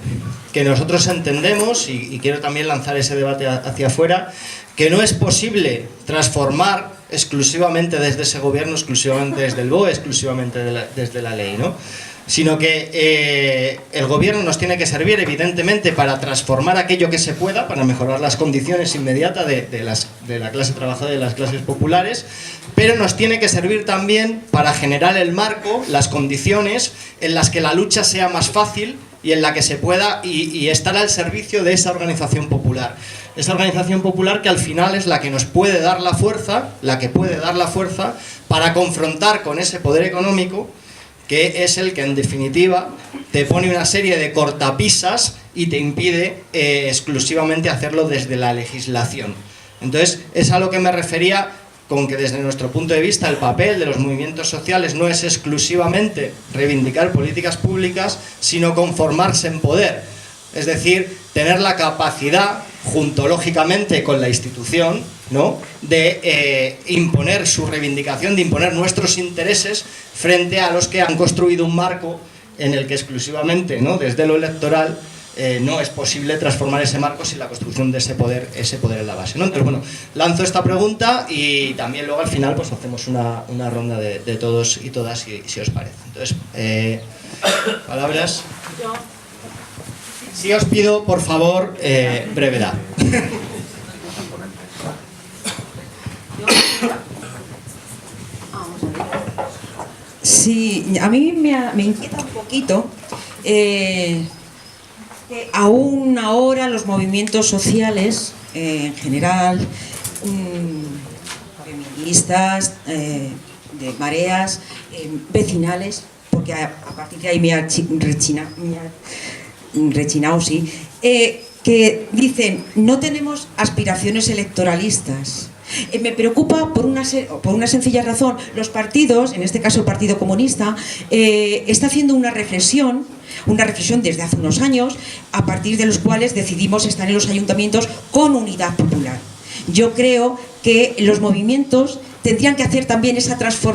que nosotros entendemos, y quiero también lanzar ese debate hacia afuera, que no es posible transformar exclusivamente desde ese gobierno, exclusivamente desde el BOE, exclusivamente desde la ley, ¿no? Sino que el gobierno nos tiene que servir evidentemente para transformar aquello que se pueda, para mejorar las condiciones inmediatas de la clase trabajadora y de las clases populares, pero nos tiene que servir también para generar el marco, las condiciones en las que la lucha sea más fácil y en la que se pueda y estar al servicio de esa organización popular. Esa organización popular que al final es la que nos puede dar la fuerza, para confrontar con ese poder económico, que es el que en definitiva te pone una serie de cortapisas y te impide exclusivamente hacerlo desde la legislación. Entonces, es a lo que me refería con que desde nuestro punto de vista el papel de los movimientos sociales no es exclusivamente reivindicar políticas públicas, sino conformarse en poder. Es decir, tener la capacidad, junto lógicamente con la institución, ¿no?, de imponer su reivindicación, de imponer nuestros intereses frente a los que han construido un marco en el que exclusivamente, ¿no?, desde lo electoral, no es posible transformar ese marco sin la construcción de ese poder en la base, ¿no? Entonces, bueno, lanzo esta pregunta y también luego al final pues hacemos una ronda de todos y todas, si os parece. Entonces, palabras. Sí os pido, por favor, brevedad. Sí, a mí me inquieta un poquito que aún ahora los movimientos sociales, en general, feministas, de mareas, vecinales, porque a partir de ahí me ha rechinado, sí, que dicen no tenemos aspiraciones electoralistas. Me preocupa por una sencilla razón. Los partidos, en este caso el Partido Comunista, está haciendo una reflexión desde hace unos años, a partir de los cuales decidimos estar en los ayuntamientos con unidad popular. Yo creo que los movimientos tendrían que hacer también esa transformación